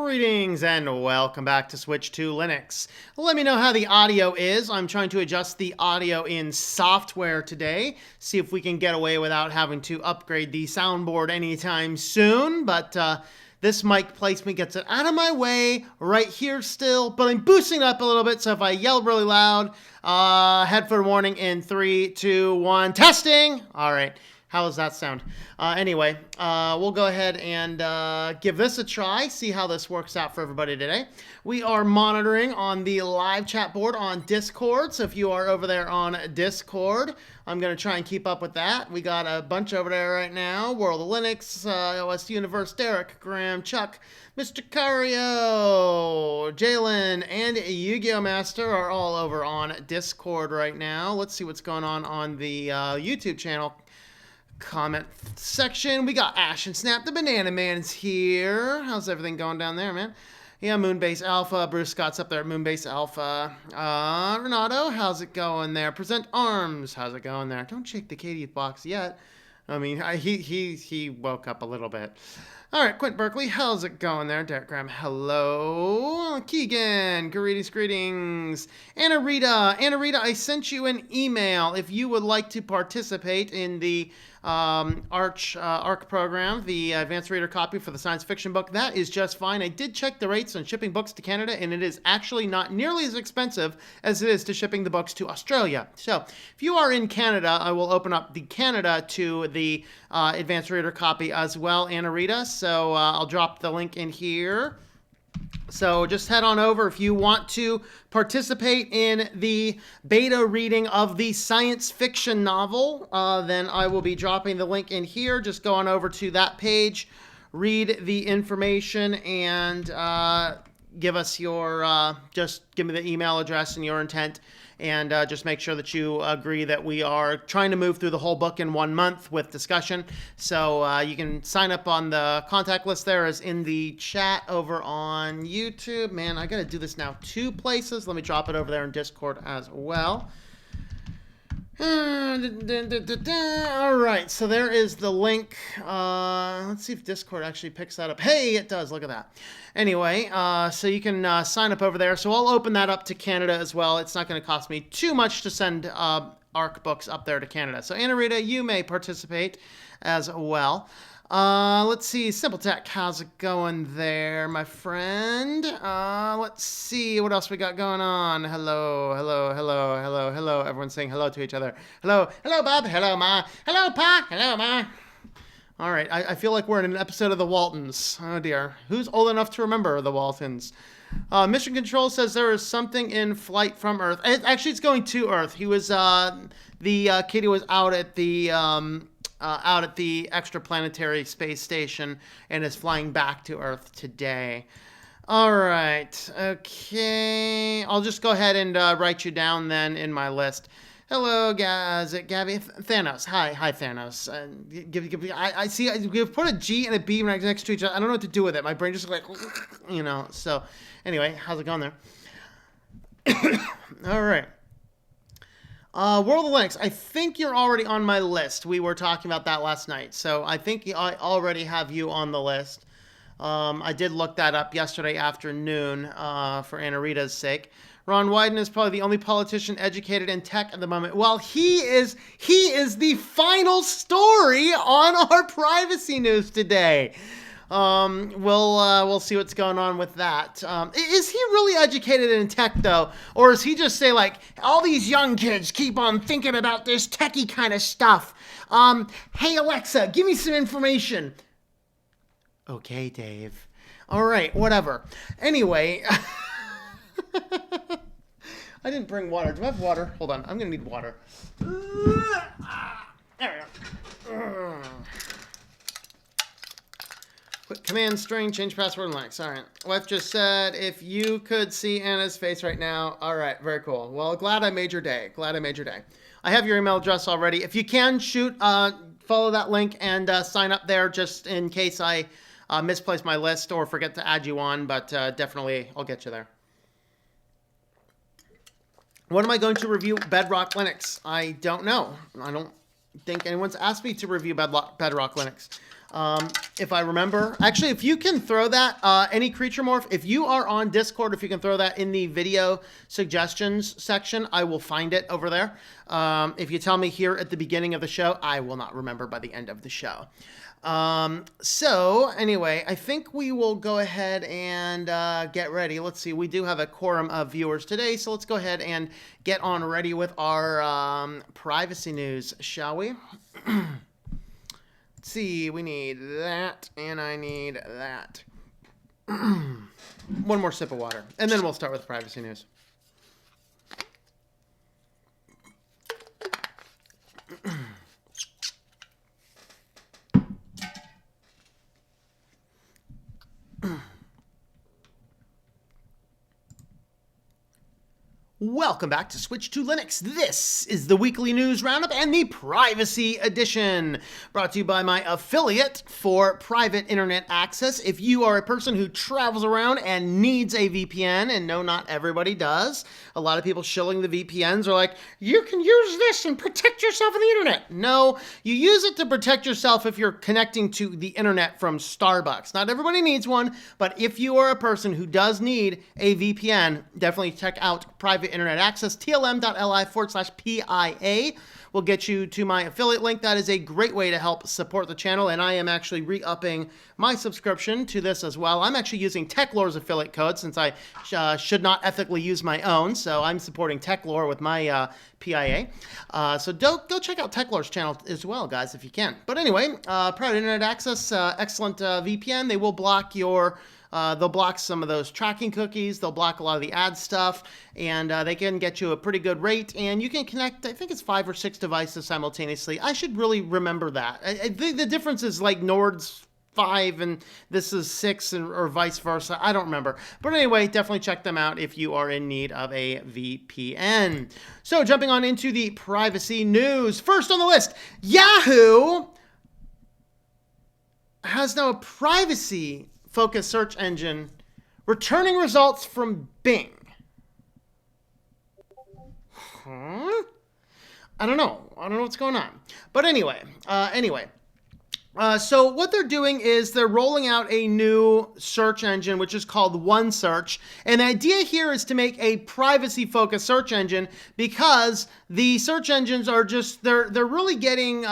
Greetings and welcome back to Switch to Linux. Let me know how the audio is. I'm trying to adjust the audio in software today. See if we can get away without having to upgrade the soundboard anytime soon. But this mic placement gets it out of my way right here still. But I'm boosting it up a little bit, so if I yell really loud, headphone warning in 3, 2, 1, testing! All right. How does that sound? Anyway, we'll go ahead and give this a try, see how this works out for everybody today. We are monitoring on the live chat board on Discord, so if you are over there on Discord, I'm going to try and keep up with that. We got a bunch over there right now. World of Linux, OS Universe, Derek, Graham, Chuck, Mr. Cario, Jalen, and Yu-Gi-Oh! Master are all over on Discord right now. Let's see what's going on the YouTube channel comment section. We got Ash and Snap the Banana Man's here. How's everything going down there, man? Yeah, Moonbase Alpha. Bruce Scott's up there at Moonbase Alpha. Renato, how's it going there? Present Arms, how's it going there? Don't shake the Katie box yet. I mean, he woke up a little bit. All right, Quint Berkeley, how's it going there? Derek Graham, hello. Keegan, greetings. Anna Rita, I sent you an email. If you would like to participate in the ARC program, the Advanced Reader Copy for the science fiction book, that is just fine. I did check the rates on shipping books to Canada, and it is actually not nearly as expensive as it is to shipping the books to Australia. So if you are in Canada, I will open up the Canada to the Advanced Reader Copy as well, Anna Rita. So I'll drop the link in here. So just head on over if you want to participate in the beta reading of the science fiction novel. Then I will be dropping the link in here. Just go on over to that page, read the information, and give us your, just give me the email address and your intent. And just make sure that you agree that we are trying to move through the whole book in 1 month with discussion. So you can sign up on the contact list there as in the chat over on YouTube. Man, I got to do this now 2 places. Let me drop it over there in Discord as well. All right, so there is the link. Let's see if Discord actually picks that up. Hey, it does. Look at that. Anyway, so you can sign up over there. So I'll open that up to Canada as well. It's not going to cost me too much to send ARC books up there to Canada. So Anna Rita, you may participate as well. Let's see, Simple Tech, how's it going there, my friend? Let's see, what else we got going on? Hello. Everyone's saying hello to each other. Hello, Bob. Hello, Ma. Hello, Pa. Hello, Ma. All right, I feel like we're in an episode of The Waltons. Oh, dear. Who's old enough to remember The Waltons? Mission Control says there is something in flight from Earth. Actually, it's going to Earth. He was, the kitty was out at the extraplanetary space station and is flying back to Earth today. All right. Okay. I'll just go ahead and write you down then in my list. Hello, guys. Is it Gabby? Thanos. Hi, Thanos. I see. We've put a G and a B right next to each other. I don't know what to do with it. My brain just like, So, anyway, how's it going there? All right. World of Linux, I think you're already on my list. We were talking about that last night. So I think I already have you on the list. I did look that up yesterday afternoon for Anna Rita's sake. Ron Wyden is probably the only politician educated in tech at the moment. Well, he is the final story on our privacy news today. We'll see what's going on with that. Is he really educated in tech, though? Or is he just say, like, all these young kids keep on thinking about this techie kind of stuff? Hey, Alexa, give me some information. Okay, Dave. All right, whatever. Anyway, I didn't bring water. Do I have water? Hold on, I'm going to need water. There we go. Put command string, change password in Linux. All right. Wife just said, if you could see Anna's face right now. All right. Very cool. Well, glad I made your day. I have your email address already. If you can, follow that link and sign up there just in case I misplace my list or forget to add you on. But definitely, I'll get you there. When am I going to review Bedrock Linux? I don't know. I don't think anyone's asked me to review Bedrock Linux. if I remember. Actually, if you can throw that, any creature morph, if you are on Discord, if you can throw that in the video suggestions section, I will find it over there. If you tell me here at the beginning of the show, I will not remember by the end of the show. So anyway, I think we will go ahead and get ready. Let's see, we do have a quorum of viewers today, so let's go ahead and get on ready with our privacy news, shall we? Let's see, we need that, and I need that. One more sip of water, and then we'll start with privacy news. Welcome back to Switch to Linux. This is the weekly news roundup and the privacy edition, brought to you by my affiliate for private internet access. If you are a person who travels around and needs a VPN, and no, not everybody does. A lot of people shilling the VPNs are like, you can use this and protect yourself on the internet. No, you use it to protect yourself if you're connecting to the internet from Starbucks. Not everybody needs one, but if you are a person who does need a VPN, definitely check out private internet access. tlm.li/PIA will get you to my affiliate link. That is a great way to help support the channel, and I am actually re-upping my subscription to this as well. I'm actually using TechLore's affiliate code since I should not ethically use my own, so I'm supporting TechLore with my PIA. So go check out TechLore's channel as well, guys, if you can. But anyway, private internet access, excellent VPN. They will block your they'll block some of those tracking cookies. They'll block a lot of the ad stuff, and they can get you a pretty good rate. And you can connect, I think it's 5 or 6 devices simultaneously. I should really remember that. I think the difference is like Nord's 5 and this is 6, or vice versa. I don't remember. But anyway, definitely check them out if you are in need of a VPN. So jumping on into the privacy news. First on the list, Yahoo has now a privacy focused search engine returning results from Bing. I don't know what's going on. But anyway, so what they're doing is they're rolling out a new search engine, which is called OneSearch. And the idea here is to make a privacy-focused search engine, because the search engines are just, they're really getting,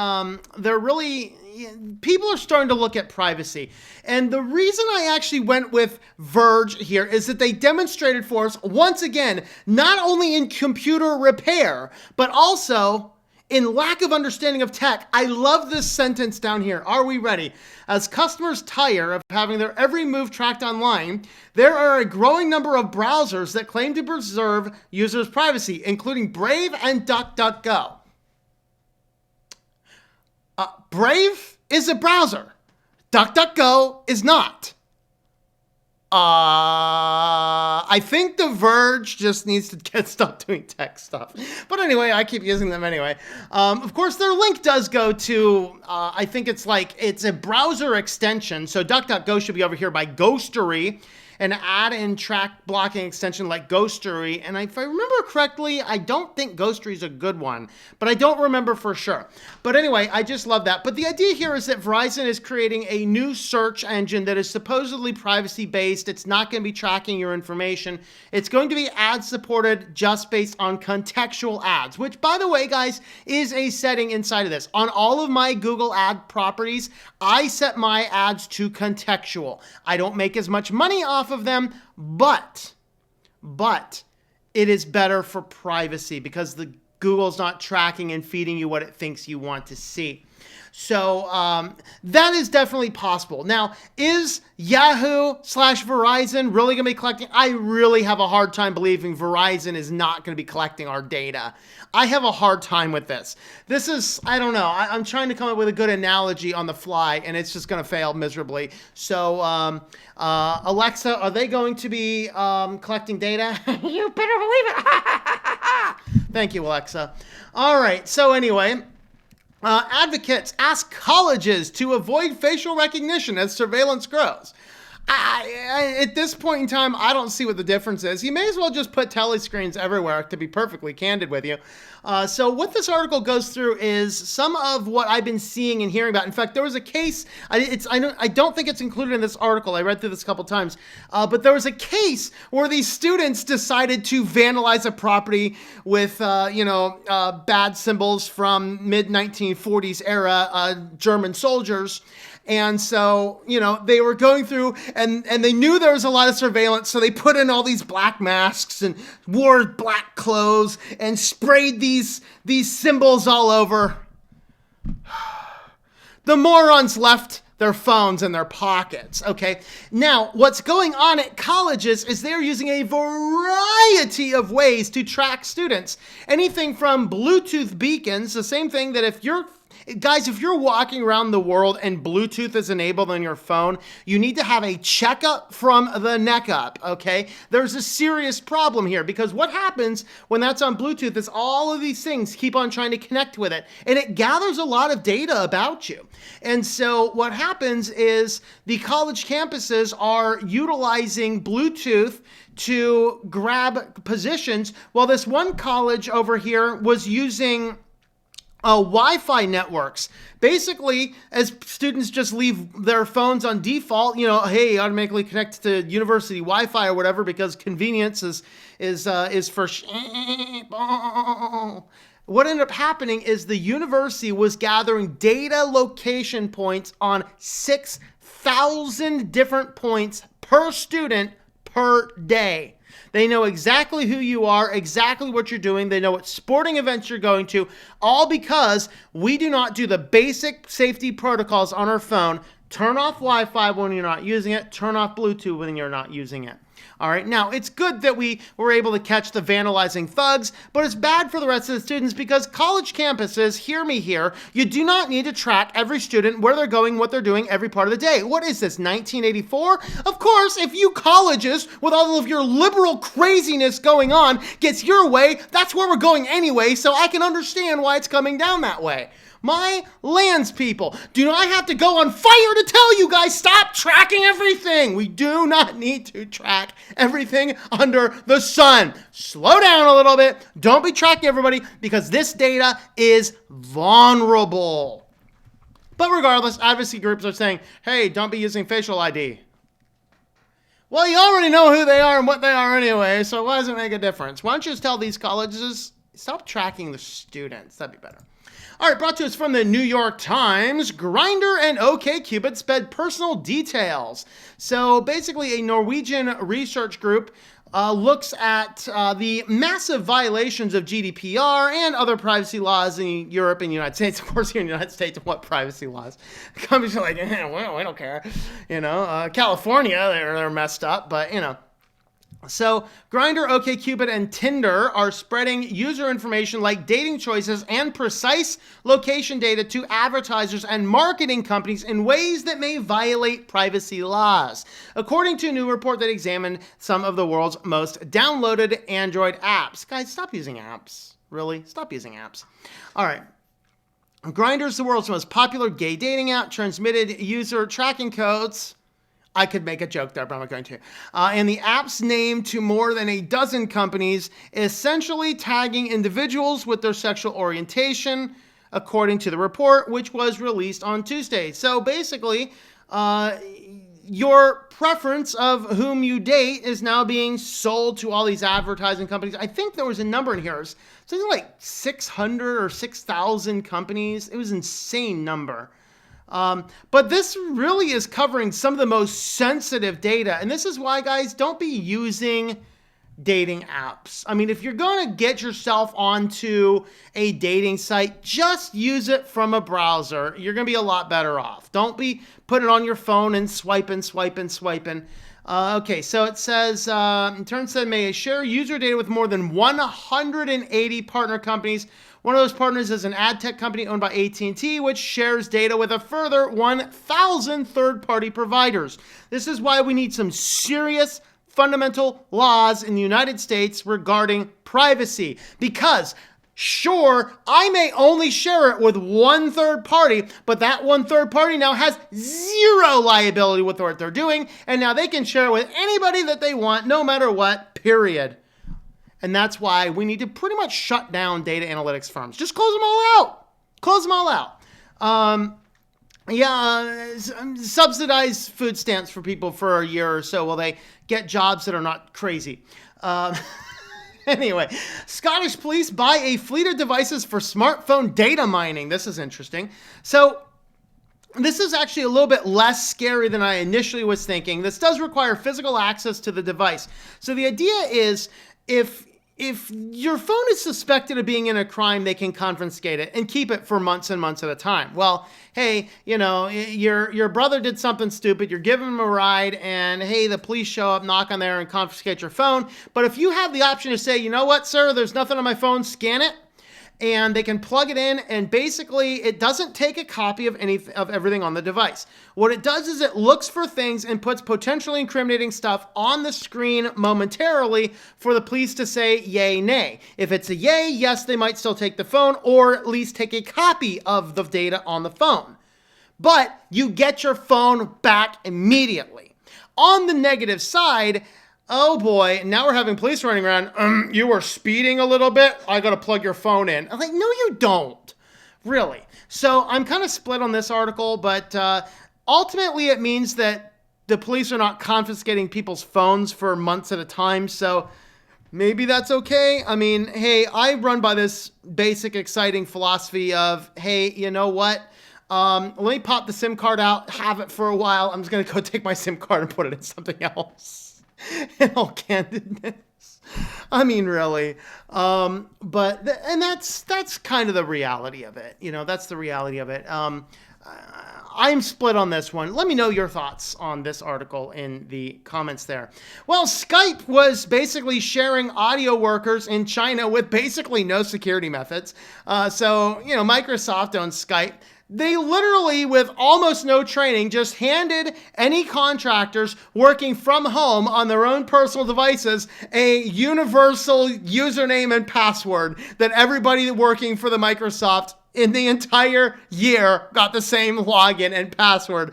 people are starting to look at privacy. And the reason I actually went with Verge here is that they demonstrated for us, once again, not only in computer repair, but also in lack of understanding of tech. I love this sentence down here. Are we ready? As customers tire of having their every move tracked online, there are a growing number of browsers that claim to preserve users' privacy, including Brave and DuckDuckGo. Brave is a browser. DuckDuckGo is not. I think The Verge just needs to stop doing tech stuff. But anyway, I keep using them anyway. Of course, their link does go to, I think it's a browser extension. So DuckDuckGo should be over here by Ghostery, an ad and track blocking extension like Ghostery. And if I remember correctly, I don't think Ghostery is a good one, but I don't remember for sure. But anyway, I just love that. But the idea here is that Verizon is creating a new search engine that is supposedly privacy-based. It's not going to be tracking your information. It's going to be ad-supported just based on contextual ads, which, by the way, guys, is a setting inside of this. On all of my Google ad properties, I set my ads to contextual. I don't make as much money off of them, but it is better for privacy because the Google's not tracking and feeding you what it thinks you want to see. So that is definitely possible. Now, is Yahoo/Verizon really going to be collecting? I really have a hard time believing Verizon is not going to be collecting our data. I have a hard time with this. This is, I don't know. I'm trying to come up with a good analogy on the fly, and it's just going to fail miserably. So, Alexa, are they going to be collecting data? You better believe it. Thank you, Alexa. All right. So anyway, advocates ask colleges to avoid facial recognition as surveillance grows. At this point in time, I don't see what the difference is. You may as well just put telescreens everywhere, to be perfectly candid with you. So what this article goes through is some of what I've been seeing and hearing about. In fact, there was a case, I don't think it's included in this article. I read through this a couple times. But there was a case where these students decided to vandalize a property with, bad symbols from mid-1940s era German soldiers. And so, they were going through and they knew there was a lot of surveillance. So they put in all these black masks and wore black clothes and sprayed these symbols all over. The morons left their phones in their pockets, okay? Now, what's going on at colleges is they're using a variety of ways to track students. Anything from Bluetooth beacons, the same thing that if you're walking around the world and Bluetooth is enabled on your phone, you need to have a checkup from the neck up, okay? There's a serious problem here because what happens when that's on Bluetooth is all of these things keep on trying to connect with it, and it gathers a lot of data about you. And so what happens is the college campuses are utilizing Bluetooth to grab positions, while this one college over here was using Wi-Fi networks. Basically, as students just leave their phones on default, hey, automatically connect to university Wi-Fi or whatever because convenience is for. What ended up happening is the university was gathering data location points on 6,000 different points per student per day. They know exactly who you are, exactly what you're doing. They know what sporting events you're going to, all because we do not do the basic safety protocols on our phone. Turn off Wi-Fi when you're not using it. Turn off Bluetooth when you're not using it. All right, now it's good that we were able to catch the vandalizing thugs, but it's bad for the rest of the students because college campuses, hear me here, you do not need to track every student, where they're going, what they're doing every part of the day. What is this, 1984? Of course, if you colleges, with all of your liberal craziness going on, gets your way, that's where we're going anyway, so I can understand why it's coming down that way. My lands people, do not have to go on fire to tell you guys stop tracking everything. We do not need to track everything under the sun. Slow down a little bit. Don't be tracking everybody because this data is vulnerable. But regardless, advocacy groups are saying, hey, don't be using facial ID. Well, you already know who they are and what they are anyway, so why does it make a difference? Why don't you just tell these colleges, stop tracking the students? That'd be better. All right, brought to us from the New York Times, Grindr and OkCupid sped personal details. So basically a Norwegian research group looks at the massive violations of GDPR and other privacy laws in Europe and the United States. Of course, here in the United States, what privacy laws? Companies are like, we don't care. California, they're messed up, but So, Grindr, OkCupid, and Tinder are spreading user information like dating choices and precise location data to advertisers and marketing companies in ways that may violate privacy laws, according to a new report that examined some of the world's most downloaded Android apps. Guys, stop using apps. Really? Stop using apps. All right. Grindr is the world's most popular gay dating app, transmitted user tracking codes. I could make a joke there, but I'm not going to. And the app's name to more than a dozen companies, essentially tagging individuals with their sexual orientation, according to the report, which was released on Tuesday. So basically, your preference of whom you date is now being sold to all these advertising companies. I think there was a number in here. It was something like 600 or 6,000 companies. It was an insane number. But this really is covering some of the most sensitive data. And this is why, guys, don't be using dating apps. I mean, if you're going to get yourself onto a dating site, just use it from a browser. You're going to be a lot better off. Don't be putting it on your phone and swiping. Okay, so it says, in turn said, may share user data with more than 180 partner companies. One of those partners is an ad tech company owned by AT&T, which shares data with a further 1,000 third-party providers. This is why we need some serious fundamental laws in the United States regarding privacy. Because Sure, I may only share it with one third party, but that one third party now has zero liability with what they're doing, and now they can share it with anybody that they want, no matter what, period. And that's why we need to pretty much shut down data analytics firms. Just close them all out. Close them all out. Subsidize food stamps for people for a year or so while they get jobs that are not crazy. Anyway, Scottish police buy a fleet of devices for smartphone data mining. This is interesting. So this is actually a little bit less scary than I initially was thinking. This does require physical access to the device. So the idea is if your phone is suspected of being in a crime, they can confiscate it and keep it for months and months at a time. Well, hey, your brother did something stupid. You're giving him a ride and hey, the police show up, knock on there and confiscate your phone. But if you have the option to say, you know what, sir, there's nothing on my phone, scan it. And they can plug it in, and basically it doesn't take a copy of everything on the device. What it does is it looks for things and puts potentially incriminating stuff on the screen momentarily for the police to say yay, nay. If it's a yay, yes, they might still take the phone or at least take a copy of the data on the phone. But you get your phone back immediately. On the negative side, oh boy, now we're having police running around. You were speeding a little bit. I got to plug your phone in. I'm like, no, you don't. Really. So I'm kind of split on this article, but ultimately it means that the police are not confiscating people's phones for months at a time. So maybe that's okay. I mean, hey, I run by this basic, exciting philosophy of, hey, you know what? Let me pop the SIM card out, have it for a while. I'm just going to go take my SIM card and put it in something else. In all candidness, I mean, really, but that's kind of the reality of it. That's the reality of it. I'm split on this one. Let me know your thoughts on this article in the comments there. Well, Skype was basically sharing audio workers in China with basically no security methods. So Microsoft owns Skype. They literally, with almost no training, just handed any contractors working from home on their own personal devices a universal username and password that everybody working for the Microsoft in the entire year got the same login and password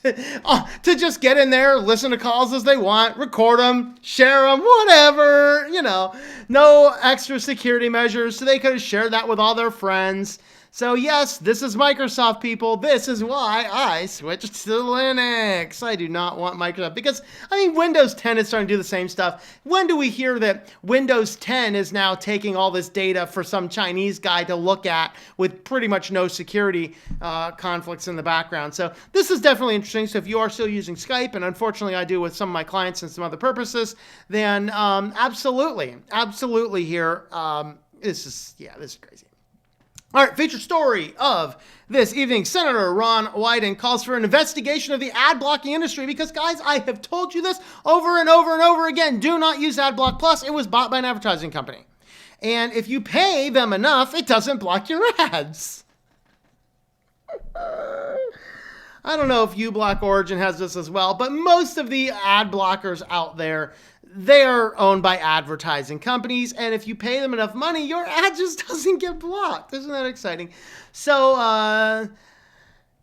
to just get in there, listen to calls as they want, record them, share them, whatever, no extra security measures. So they could have shared that with all their friends. So yes, this is Microsoft, people. This is why I switched to Linux. I do not want Microsoft because, Windows 10 is starting to do the same stuff. When do we hear that Windows 10 is now taking all this data for some Chinese guy to look at with pretty much no security conflicts in the background? So this is definitely interesting. So if you are still using Skype, and unfortunately I do with some of my clients and some other purposes, then absolutely here. This is crazy. All right, featured story of this evening. Senator Ron Wyden calls for an investigation of the ad blocking industry because, guys, I have told you this over and over and over again. Do not use Adblock Plus. It was bought by an advertising company. And if you pay them enough, it doesn't block your ads. I don't know if uBlock Origin has this as well, but most of the ad blockers out there, they are owned by advertising companies, and if you pay them enough money, your ad just doesn't get blocked. Isn't that exciting? So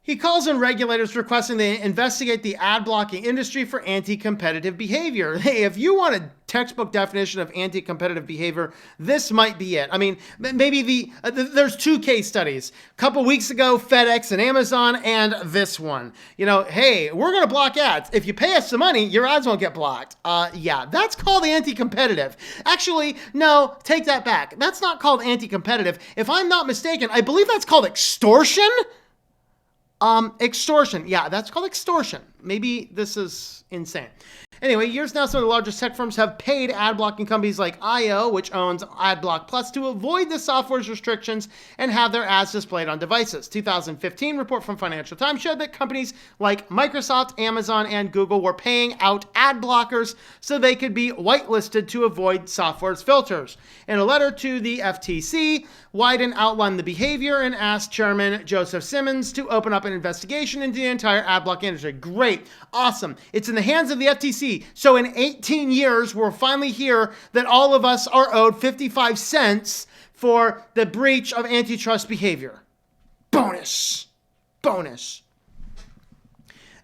he calls on regulators requesting they investigate the ad blocking industry for anti-competitive behavior. Hey, if you want a textbook definition of anti-competitive behavior, this might be it. Maybe there's two case studies. A couple weeks ago, FedEx and Amazon, and this one. Hey, we're going to block ads. If you pay us some money, your ads won't get blocked. Yeah, that's called anti-competitive. Actually, no, take that back. That's not called anti-competitive. If I'm not mistaken, I believe that's called extortion. Extortion. Yeah, that's called extortion. Maybe this is insane. Anyway, years now, some of the largest tech firms have paid ad blocking companies like IO, which owns Adblock Plus, to avoid the software's restrictions and have their ads displayed on devices. 2015 report from Financial Times showed that companies like Microsoft, Amazon, and Google were paying out ad blockers so they could be whitelisted to avoid software's filters. In a letter to the FTC, Wyden outlined the behavior and asked Chairman Joseph Simmons to open up an investigation into the entire ad block industry. Great. Awesome. It's in the hands of the FTC. So in 18 years, we'll finally hear that all of us are owed 55 cents for the breach of antitrust behavior. Bonus.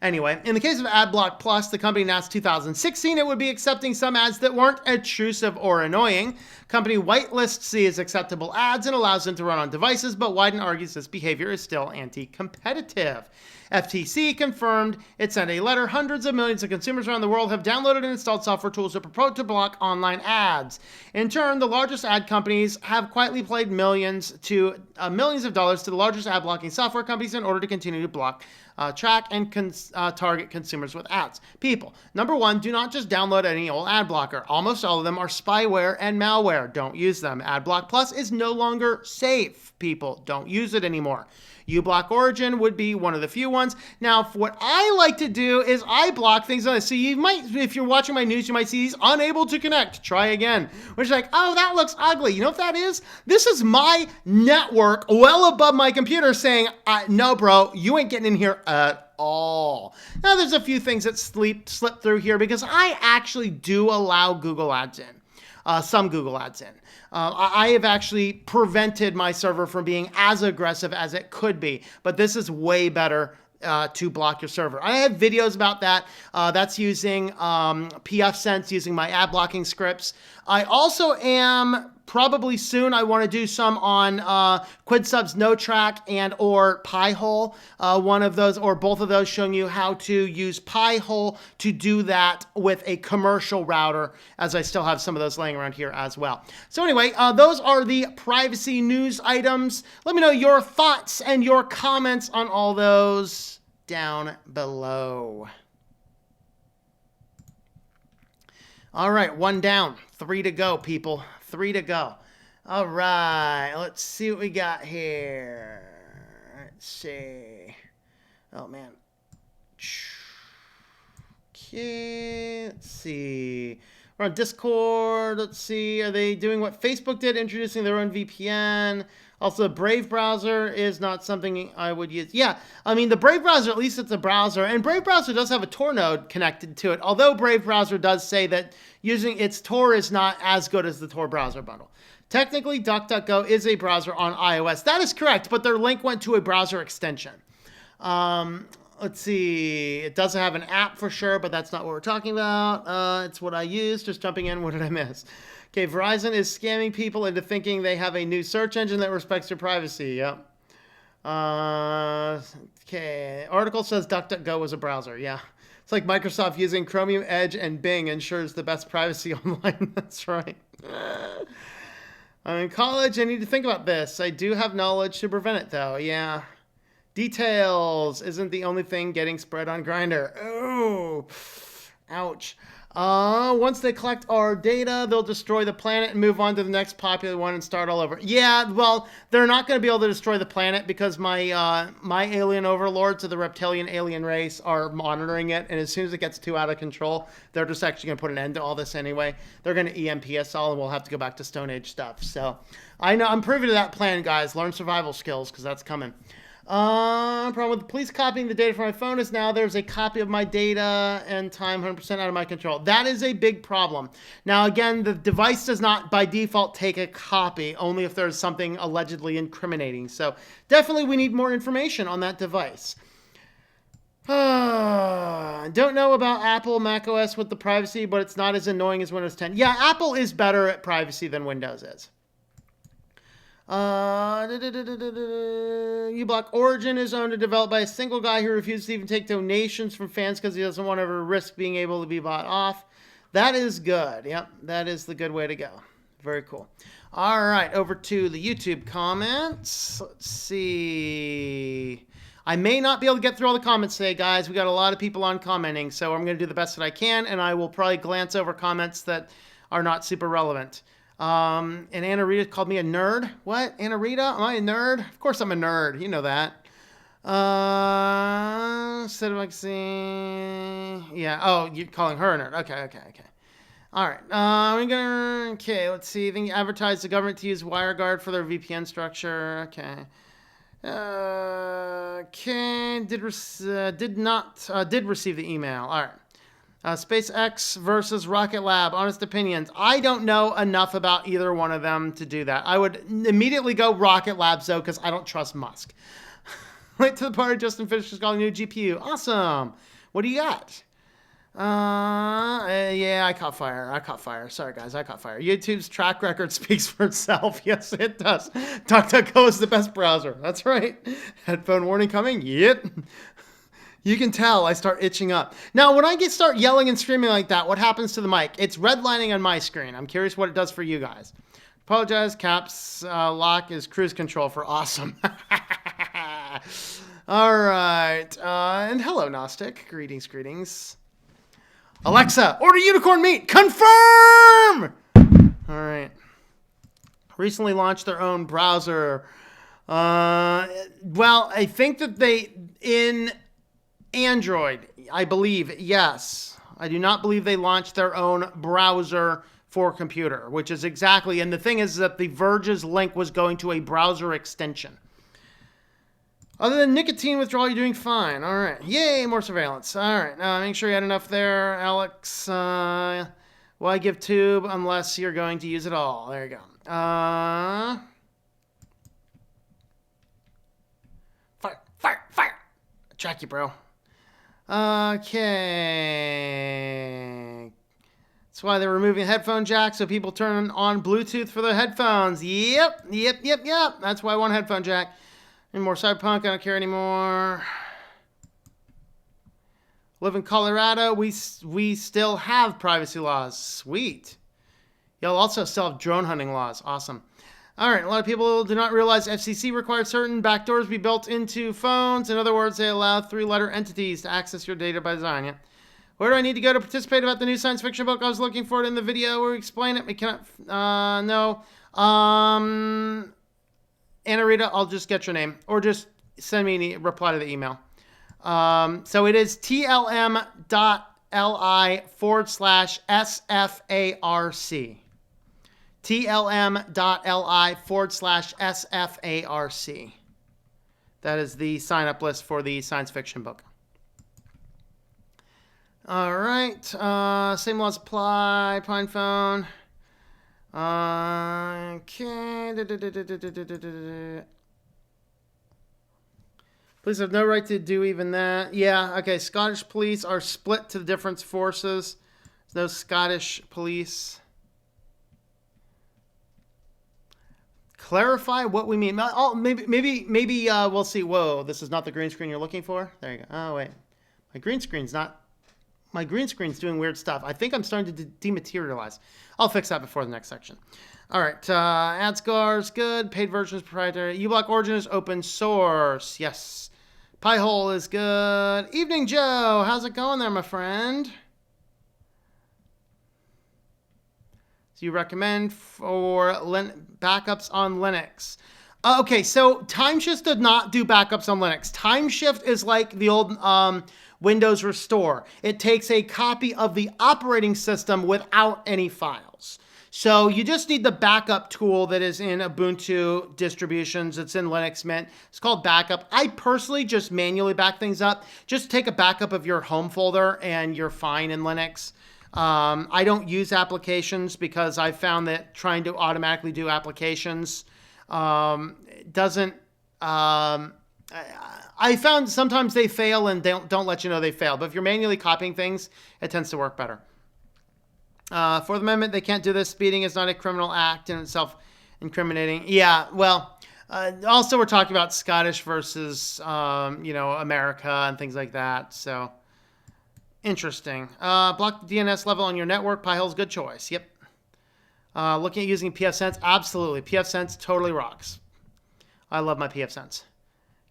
Anyway, in the case of Adblock Plus, the company announced 2016 it would be accepting some ads that weren't intrusive or annoying. Company whitelists these acceptable ads and allows them to run on devices, but Wyden argues this behavior is still anti-competitive. FTC confirmed it sent a letter. Hundreds of millions of consumers around the world have downloaded and installed software tools that purport to block online ads. In turn, the largest ad companies have quietly paid millions of dollars to the largest ad blocking software companies in order to continue to block, track, and target consumers with ads. People, number one, do not just download any old ad blocker. Almost all of them are spyware and malware. Don't use them. Adblock Plus is no longer safe. People, don't use it anymore. uBlock Origin would be one of the few ones. Now, what I like to do is I block things on this. So you might, if you're watching my news, you might see these unable to connect. Try again. Which is like, oh, that looks ugly. You know what that is? This is my network well above my computer saying, no, bro, you ain't getting in here at all. Now, there's a few things that slip through here because I actually do allow Google Ads in. Some Google Ads in. I have actually prevented my server from being as aggressive as it could be, but this is way better to block your server. I have videos about that. That's using pfSense, using my ad blocking scripts. I also am probably soon, I want to do some on QuidSub's NoTrack and or Pi-hole. One of those or both of those showing you how to use Pi-hole to do that with a commercial router, as I still have some of those laying around here as well. So anyway, those are the privacy news items. Let me know your thoughts and your comments on all those down below. All right, 1 down, 3 to go, people. 3 to go. All right, let's see what we got here. Let's see. Oh, man. Okay, let's see. We're on Discord. Let's see. Are they doing what Facebook did, introducing their own VPN? Also, Brave browser is not something I would use. Yeah, I mean, the Brave browser, at least it's a browser. And Brave browser does have a Tor node connected to it. Although Brave browser does say that using its Tor is not as good as the Tor browser bundle. Technically, DuckDuckGo is a browser on iOS. That is correct, but their link went to a browser extension. Let's see. It doesn't have an app for sure, but that's not what we're talking about. It's what I use. Just jumping in. What did I miss? Okay, Verizon is scamming people into thinking they have a new search engine that respects their privacy. Yep. Okay, article says DuckDuckGo was a browser. Yeah. It's like Microsoft using Chromium, Edge, and Bing ensures the best privacy online. That's right. I'm in college. I need to think about this. I do have knowledge to prevent it, though. Yeah. Details isn't the only thing getting spread on Grindr. Oh, ouch. Once they collect our data, they'll destroy the planet and move on to the next popular one and start all over. Yeah, well, they're not going to be able to destroy the planet because my alien overlords of the reptilian alien race are monitoring it. And as soon as it gets too out of control, they're just actually going to put an end to all this anyway. They're going to EMP us all and we'll have to go back to Stone Age stuff. So I know I'm privy to that plan, guys. Learn survival skills because that's coming. Problem with the police copying the data from my phone is now there's a copy of my data and time 100% out of my control. That is a big problem. Now, again, the device does not by default take a copy, only if there's something allegedly incriminating. So definitely we need more information on that device. Don't know about Apple macOS with the privacy, but it's not as annoying as Windows 10. Yeah, Apple is better at privacy than Windows is. uBlock Origin is owned and developed by a single guy who refuses to even take donations from fans because he doesn't want to risk being able to be bought off. That is good. Yep, that is the good way to go. Very cool. All right, over to the YouTube comments. Let's see. I may not be able to get through all the comments today, guys. We got a lot of people on commenting, so I'm going to do the best that I can, and I will probably glance over comments that are not super relevant. And Anna Rita called me a nerd. What? Anna Rita? Am I a nerd? Of course I'm a nerd. You know that. Said like saying, yeah. Oh, you're calling her a nerd. Okay. All right. We're gonna. Okay. Let's see. They advertised the government to use WireGuard for their VPN structure. Okay. Okay. Did receive the email. All right. SpaceX versus Rocket Lab. Honest opinions. I don't know enough about either one of them to do that. I would immediately go Rocket Labs, though, because I don't trust Musk. Late to the party, Justin Fish is calling new GPU. Awesome. What do you got? Yeah, I caught fire. Sorry, guys, I caught fire. YouTube's track record speaks for itself. Yes, it does. DuckDuckGo is the best browser. That's right. Headphone warning coming. Yep. You can tell I start itching up. Now, when I start yelling and screaming like that, what happens to the mic? It's redlining on my screen. I'm curious what it does for you guys. Apologize. Caps lock is cruise control for awesome. All right. And hello, Gnostic. Greetings. Alexa, order unicorn meat. Confirm! All right. Recently launched their own browser. Well, I think that in Android, I believe, yes. I do not believe they launched their own browser for computer, which is exactly, and the thing is that the Verge's link was going to a browser extension. Other than nicotine withdrawal, you're doing fine. All right. Yay, more surveillance. All right. Make sure you had enough there, Alex. Why give tube unless you're going to use it all? There you go. Fire. Track you, bro. Okay. That's why they're removing headphone jack so people turn on Bluetooth for their headphones. Yep. That's why I want headphone jack. Any more Cyberpunk? I don't care anymore. Live in Colorado. We still have privacy laws. Sweet. Y'all also still have drone hunting laws. Awesome. All right. A lot of people do not realize FCC requires certain backdoors be built into phones. In other words, they allow 3-letter entities to access your data by design. Yeah. Where do I need to go to participate about the new science fiction book? I was looking for it in the video where we explain it. We cannot. No. Anna Rita, I'll just get your name. Or just send me a reply to the email. So it is tlm.li/SFARC. tlm.li/SFARC. That is the sign-up list for the science fiction book. All right. Same laws apply. Pine phone. Okay. Police have no right to do even that. Yeah, okay. Scottish police are split to the different forces. There's no Scottish police. Clarify what we mean. Oh, maybe we'll see. Whoa, this is not the green screen you're looking for? There you go. Oh, wait. My green screen's doing weird stuff. I think I'm starting to dematerialize. I'll fix that before the next section. All right. AdScar is good. Paid version is proprietary. uBlock Origin is open source. Yes. Pi-hole is good. Evening, Joe. How's it going there, my friend? So you recommend for backups on Linux. Okay, so Timeshift does not do backups on Linux. Timeshift is like the old Windows Restore. It takes a copy of the operating system without any files. So you just need the backup tool that is in Ubuntu distributions. It's in Linux Mint. It's called Backup. I personally just manually back things up. Just take a backup of your home folder and you're fine in Linux. I don't use applications because I found that trying to automatically do applications doesn't... I found sometimes they fail and don't let you know they fail. But if you're manually copying things, it tends to work better. Fourth Amendment, they can't do this. Speeding is not a criminal act in itself, incriminating. Yeah, well, also we're talking about Scottish versus, America and things like that. So, interesting. Block the DNS level on your network. Pi-hole's good choice. Yep. Looking at using pfSense. Absolutely. pfSense totally rocks. I love my pfSense.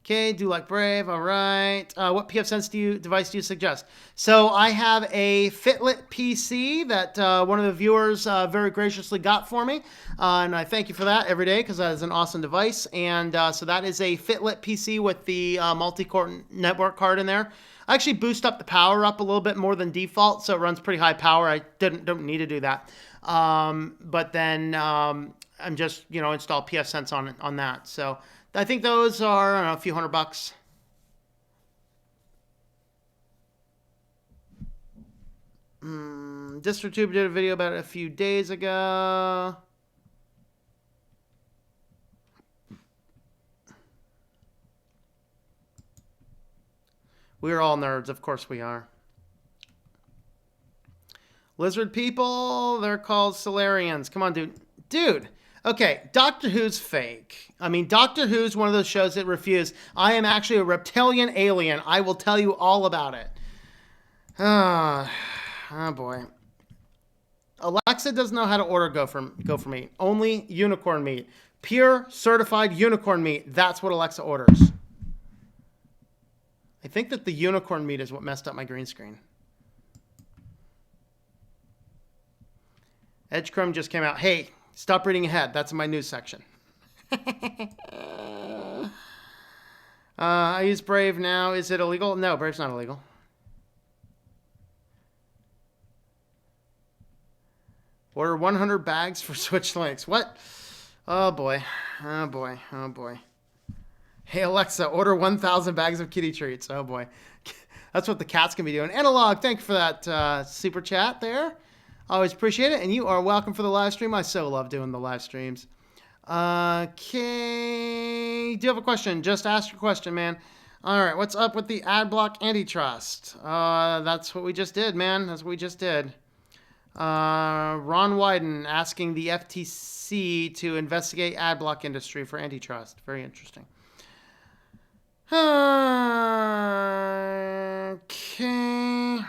Okay, do like Brave. All right. What pfSense device do you suggest? So I have a Fitlit PC that one of the viewers very graciously got for me. And I thank you for that every day because that is an awesome device. And so that is a Fitlit PC with the multi-core network card in there. I actually boost up the power up a little bit more than default, so it runs pretty high power. I don't need to do that. But then I'm just, install pfSense on that. So I think those are, I don't know, a few $100. DistroTube did a video about it a few days ago. We're all nerds. Of course we are. Lizard people, they're called Solarians. Come on, dude. Dude. Okay, Doctor Who's fake. I mean, Doctor Who's one of those shows that refuse. I am actually a reptilian alien. I will tell you all about it. Oh boy. Alexa doesn't know how to order gopher meat. Only unicorn meat. Pure, certified unicorn meat. That's what Alexa orders. I think that the unicorn meat is what messed up my green screen. Edge Chrome just came out. Hey, stop reading ahead. That's in my news section. I use Brave now. Is it illegal? No, Brave's not illegal. Order 100 bags for Switch Links. What? Oh boy. Oh boy. Oh boy. Hey Alexa, order 1,000 bags of kitty treats. Oh boy. That's what the cats can be doing. Analog, thank you for that super chat there. Always appreciate it. And you are welcome for the live stream. I so love doing the live streams. Okay. Do you have a question? Just ask your question, man. All right. What's up with the Adblock Antitrust? That's what we just did, man. That's what we just did. Ron Wyden asking the FTC to investigate Adblock industry for antitrust. Very interesting. Okay.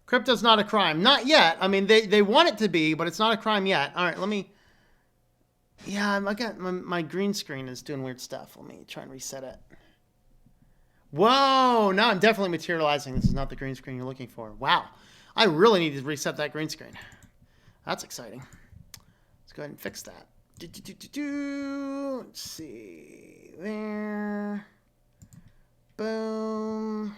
Crypto's not a crime. Not yet. I mean, they want it to be, but it's not a crime yet. All right, let me... Yeah, I got my green screen is doing weird stuff. Let me try and reset it. Whoa! Now I'm definitely materializing. This is not the green screen you're looking for. Wow. I really need to reset that green screen. That's exciting. Let's go ahead and fix that. Let's see. There. Boom.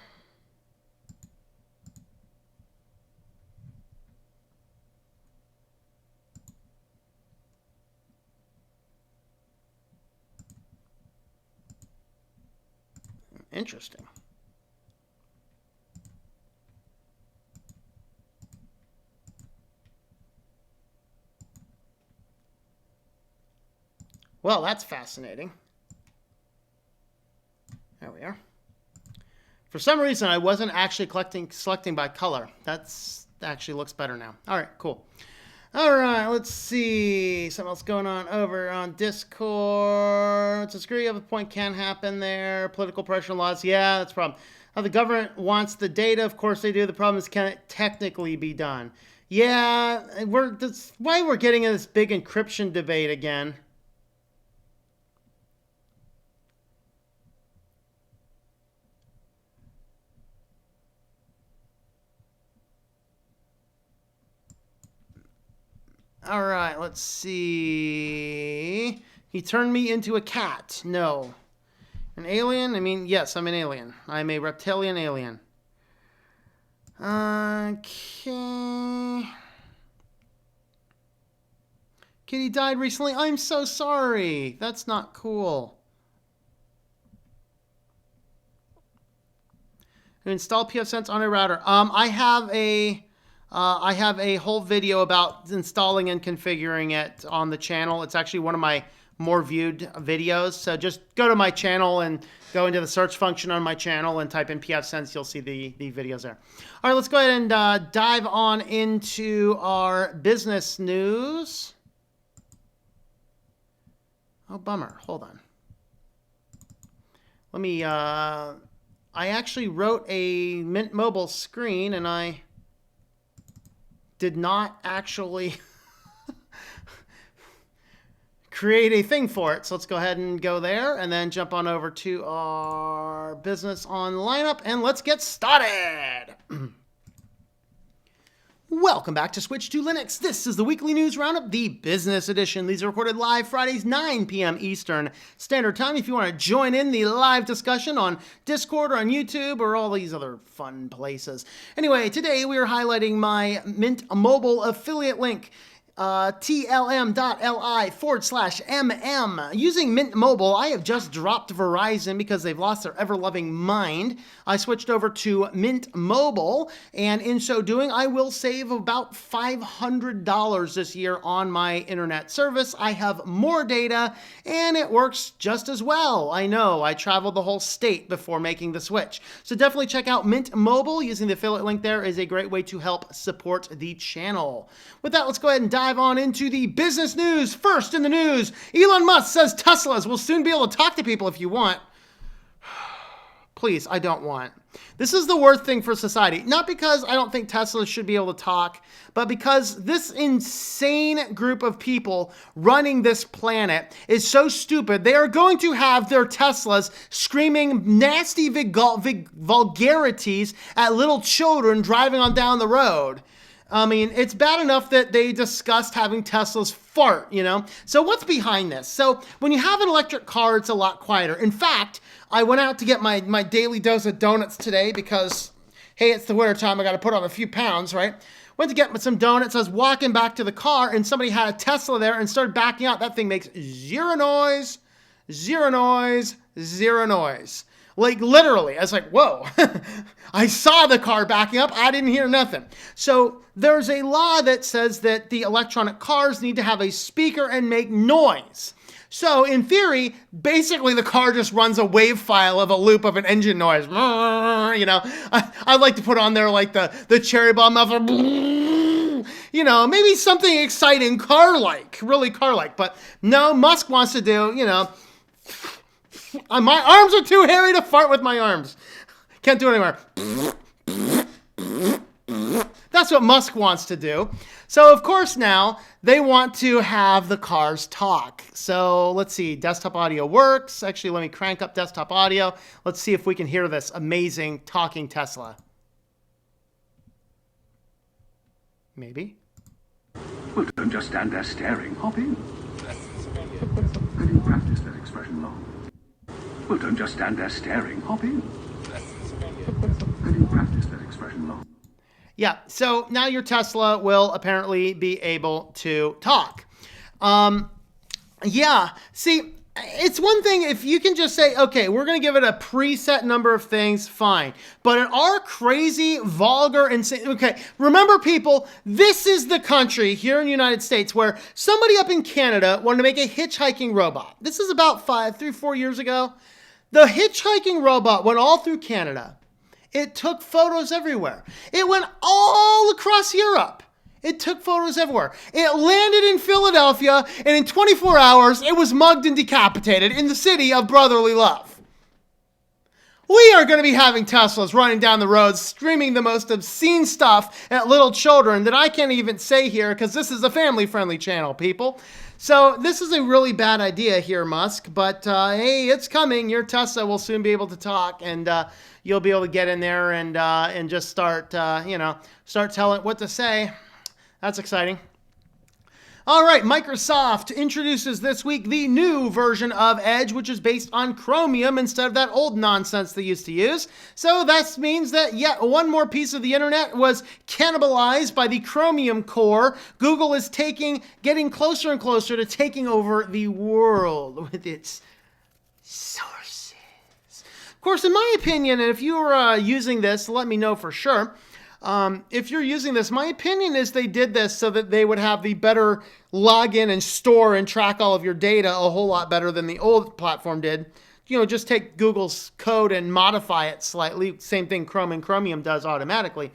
Interesting. Well, that's fascinating. There we are. For some reason, I wasn't actually selecting by color. That's actually looks better now. All right, cool. All right, let's see. Something else going on over on Discord. Disagree of a point can happen there. Political pressure laws. Yeah, that's a problem. The government wants the data. Of course they do. The problem is, can it technically be done? Yeah, that's why we're getting in this big encryption debate again. All right, let's see. He turned me into a cat. No. An alien? I mean, yes, I'm an alien. I'm a reptilian alien. Okay. Kitty died recently. I'm so sorry. That's not cool. Install pfSense on a router. I have a whole video about installing and configuring it on the channel. It's actually one of my more viewed videos. So just go to my channel and go into the search function on my channel and type in pfSense. You'll see the videos there. All right, let's go ahead and dive on into our business news. Oh, bummer. Hold on. Let me... I actually wrote a Mint Mobile screen and I did not actually create a thing for it. So let's go ahead and go there and then jump on over to our business on lineup and let's get started. Welcome back to Switch to Linux. This is the weekly news roundup, the business edition. These are recorded live Fridays, 9 p.m. Eastern Standard Time. If you want to join in the live discussion on Discord or on YouTube or all these other fun places. Anyway, today we are highlighting my Mint Mobile affiliate link. tlm.li/mm. Using Mint Mobile, I have just dropped Verizon because they've lost their ever-loving mind. I switched over to Mint Mobile, and in so doing, I will save about $500 this year on my internet service. I have more data, and it works just as well. I know, I traveled the whole state before making the switch. So definitely check out Mint Mobile. Using the affiliate link there is a great way to help support the channel. With that, let's go ahead and dive on into the business news. First in the news, Elon Musk says Teslas will soon be able to talk to people if you want. Please, I don't want. This is the worst thing for society. Not because I don't think Teslas should be able to talk, but because this insane group of people running this planet is so stupid. They are going to have their Teslas screaming nasty vulgarities at little children driving on down the road. I mean, it's bad enough that they discussed having Teslas fart, you know? So what's behind this? So when you have an electric car, it's a lot quieter. In fact, I went out to get my daily dose of donuts today because, hey, it's the winter time. I got to put on a few pounds, right? Went to get some donuts. I was walking back to the car and somebody had a Tesla there and started backing out. That thing makes zero noise, zero noise, zero noise. Like literally, I was like, whoa, I saw the car backing up. I didn't hear nothing. So there's a law that says that the electronic cars need to have a speaker and make noise. So in theory, basically the car just runs a wave file of a loop of an engine noise. You know, I'd like to put on there like the cherry bomb muffler. You know, maybe something exciting car-like, really car-like. But no, Musk wants to do, you know, my arms are too hairy to fart with my arms. Can't do it anymore. That's what Musk wants to do. So, of course, now they want to have the cars talk. So, let's see. Desktop audio works. Actually, let me crank up desktop audio. Let's see if we can hear this amazing talking Tesla. Maybe. Well, don't just stand there staring. Hop in. Have you practiced that expression long? Well, don't just stand there staring. Hop in. Have you practiced that expression long? Yeah, so now your Tesla will apparently be able to talk. Yeah, see, it's one thing if you can just say, okay, we're going to give it a preset number of things, fine. But in our crazy, vulgar, insane, okay, remember people, this is the country here in the United States where somebody up in Canada wanted to make a hitchhiking robot. This is about 4 years ago. The hitchhiking robot went all through Canada. It took photos everywhere. It went all across Europe. It took photos everywhere. It landed in Philadelphia, and in 24 hours, it was mugged and decapitated in the city of brotherly love. We are going to be having Teslas running down the road, screaming the most obscene stuff at little children that I can't even say here because this is a family-friendly channel, people. So this is a really bad idea here, Musk, but hey, it's coming. Your Tesla will soon be able to talk, and you'll be able to get in there and just start, start telling what to say. That's exciting. All right, Microsoft introduces this week the new version of Edge, which is based on Chromium instead of that old nonsense they used to use. So that means that yet one more piece of the internet was cannibalized by the Chromium core. Google is getting closer and closer to taking over the world with its sources. Of course, in my opinion, and if you're using this, let me know for sure. If you're using this, my opinion is they did this so that they would have the better login and store and track all of your data a whole lot better than the old platform did. You know, just take Google's code and modify it slightly. Same thing Chrome and Chromium does automatically.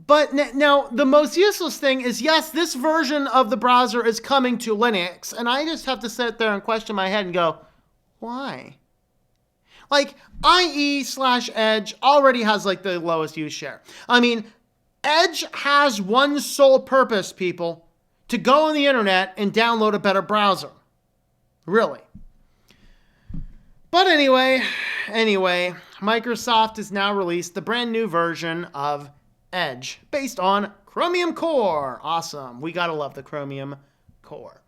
But now the most useless thing is, yes, this version of the browser is coming to Linux. And I just have to sit there and question my head and go, why? Like, IE/Edge already has like the lowest use share. I mean, Edge has one sole purpose, people, to go on the internet and download a better browser. Really. But anyway, Microsoft has now released the brand new version of Edge based on Chromium Core. Awesome. We gotta love the Chromium Core.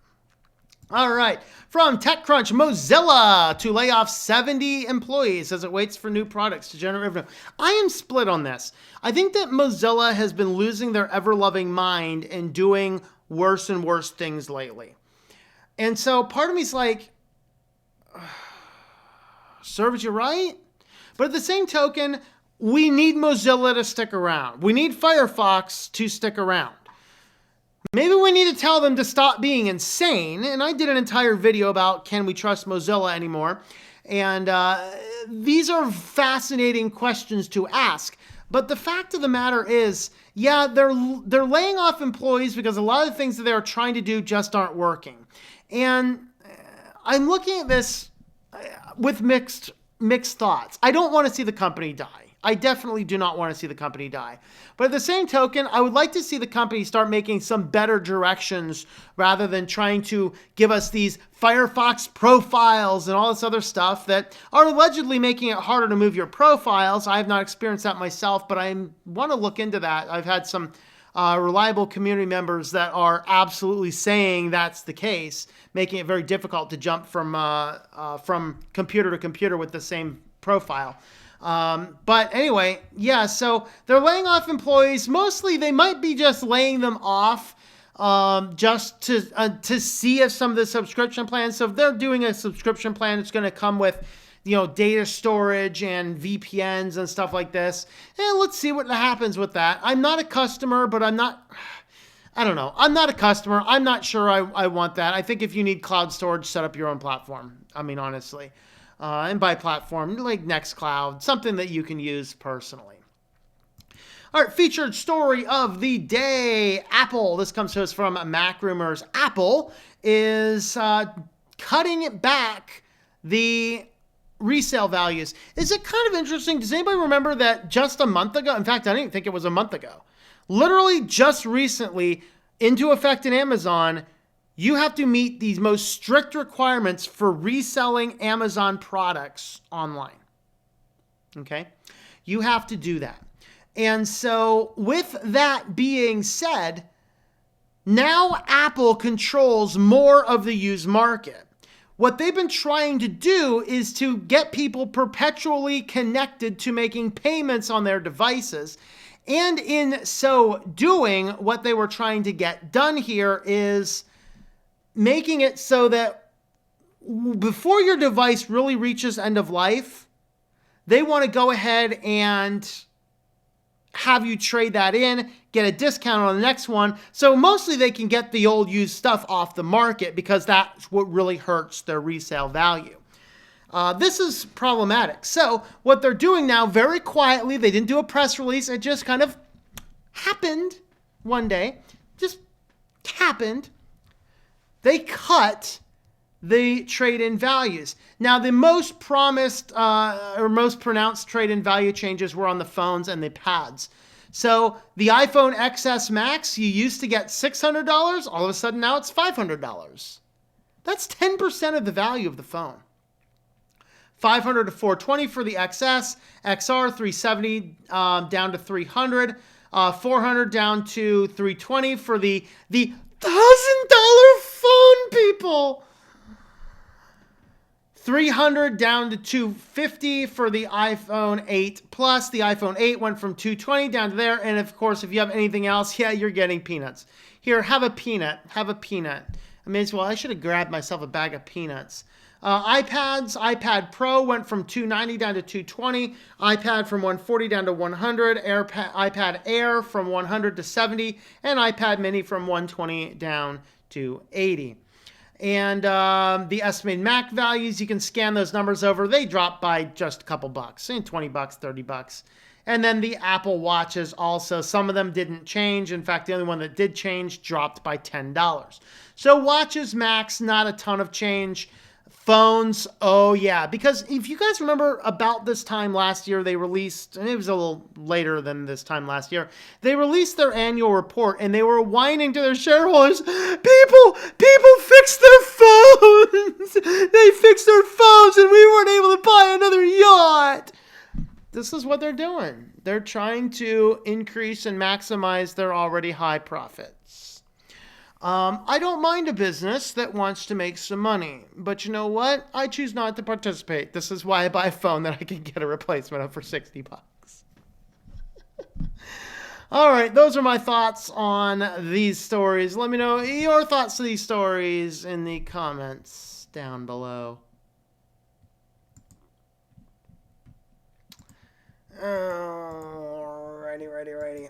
All right, from TechCrunch, Mozilla to lay off 70 employees as it waits for new products to generate revenue. I am split on this. I think that Mozilla has been losing their ever-loving mind and doing worse and worse things lately. And so part of me is like, serves you right. But at the same token, we need Mozilla to stick around. We need Firefox to stick around. Maybe we need to tell them to stop being insane. And I did an entire video about, can we trust Mozilla anymore? And these are fascinating questions to ask. But the fact of the matter is, yeah, they're laying off employees because a lot of the things that they're trying to do just aren't working. And I'm looking at this with mixed thoughts. I don't want to see the company die. I definitely do not want to see the company die. But at the same token, I would like to see the company start making some better directions rather than trying to give us these Firefox profiles and all this other stuff that are allegedly making it harder to move your profiles. I have not experienced that myself, but I want to look into that. I've had some reliable community members that are absolutely saying that's the case, making it very difficult to jump from computer to computer with the same profile. But anyway, yeah, so they're laying off employees. Mostly they might be just laying them off just to see if some of the subscription plans. So if they're doing a subscription plan, it's going to come with, data storage and VPNs and stuff like this. And let's see what happens with that. I'm not a customer, but I don't know. I'm not a customer. I'm not sure I want that. I think if you need cloud storage, set up your own platform. I mean, honestly. And by platform, like Nextcloud, something that you can use personally. All right, featured story of the day. Apple, this comes to us from Mac Rumors. Apple is cutting back the resale values. Is it kind of interesting? Does anybody remember that just a month ago? In fact, I didn't think it was a month ago. Literally just recently, into effect in Amazon, you have to meet these most strict requirements for reselling Amazon products online. Okay? You have to do that. And so with that being said, now Apple controls more of the used market. What they've been trying to do is to get people perpetually connected to making payments on their devices. And in so doing, what they were trying to get done here is making it so that before your device really reaches end of life, they want to go ahead and have you trade that in, get a discount on the next one. So mostly they can get the old used stuff off the market because that's what really hurts their resale value. This is problematic. So what they're doing now, very quietly, they didn't do a press release. It just kind of happened one day. Just happened. They cut the trade-in values. Now, the most promised or most pronounced trade-in value changes were on the phones and the pads. So the iPhone XS Max, you used to get $600. All of a sudden, now it's $500. That's 10% of the value of the phone. $500 to $420 for the XS, XR $370 down to $300, $400 down to $320 for the $1,000 phone, people. $300 down to $250 for the iPhone 8 Plus. The iPhone 8 went from $220 down to there. And of course, if you have anything else, yeah, you're getting peanuts. Here, have a peanut. Have a peanut. I mean, well, I should have grabbed myself a bag of peanuts. iPads, iPad Pro went from $290 down to $220. iPad from $140 down to $100. iPad Air from $100 to $70. And iPad Mini from $120 down to $80. And the estimated Mac values, you can scan those numbers over. They drop by just a couple bucks, $20, $30. And then the Apple Watches also, some of them didn't change. In fact, the only one that did change dropped by $10. So watches, Macs, not a ton of change. Phones, oh yeah. Because if you guys remember about this time last year, they released, and it was a little later than this time last year, they released their annual report and they were whining to their shareholders, people fixed their phones. They fixed their phones and we weren't able to buy another yacht. This is what they're doing. They're trying to increase and maximize their already high profits. I don't mind a business that wants to make some money, but you know what? I choose not to participate. This is why I buy a phone that I can get a replacement of for $60. All right, those are my thoughts on these stories. Let me know your thoughts to these stories in the comments down below. Righty.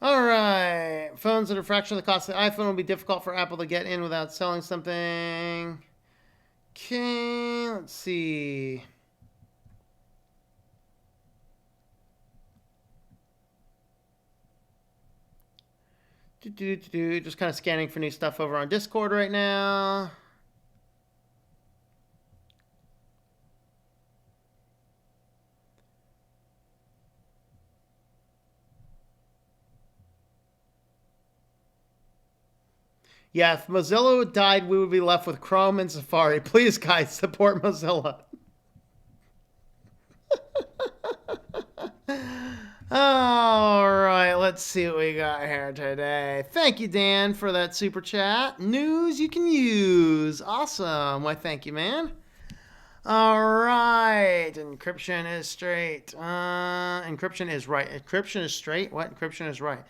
All right. Phones at a fraction of the cost of the iPhone will be difficult for Apple to get in without selling something. Okay, let's see. Just kind of scanning for new stuff over on Discord right now. Yeah, if Mozilla died, we would be left with Chrome and Safari. Please, guys, support Mozilla. All right, let's see what we got here today. Thank you, Dan, for that super chat. News you can use. Awesome. Why, thank you, man. All right. Encryption is straight. Encryption is right. Encryption is straight? What? Encryption is right.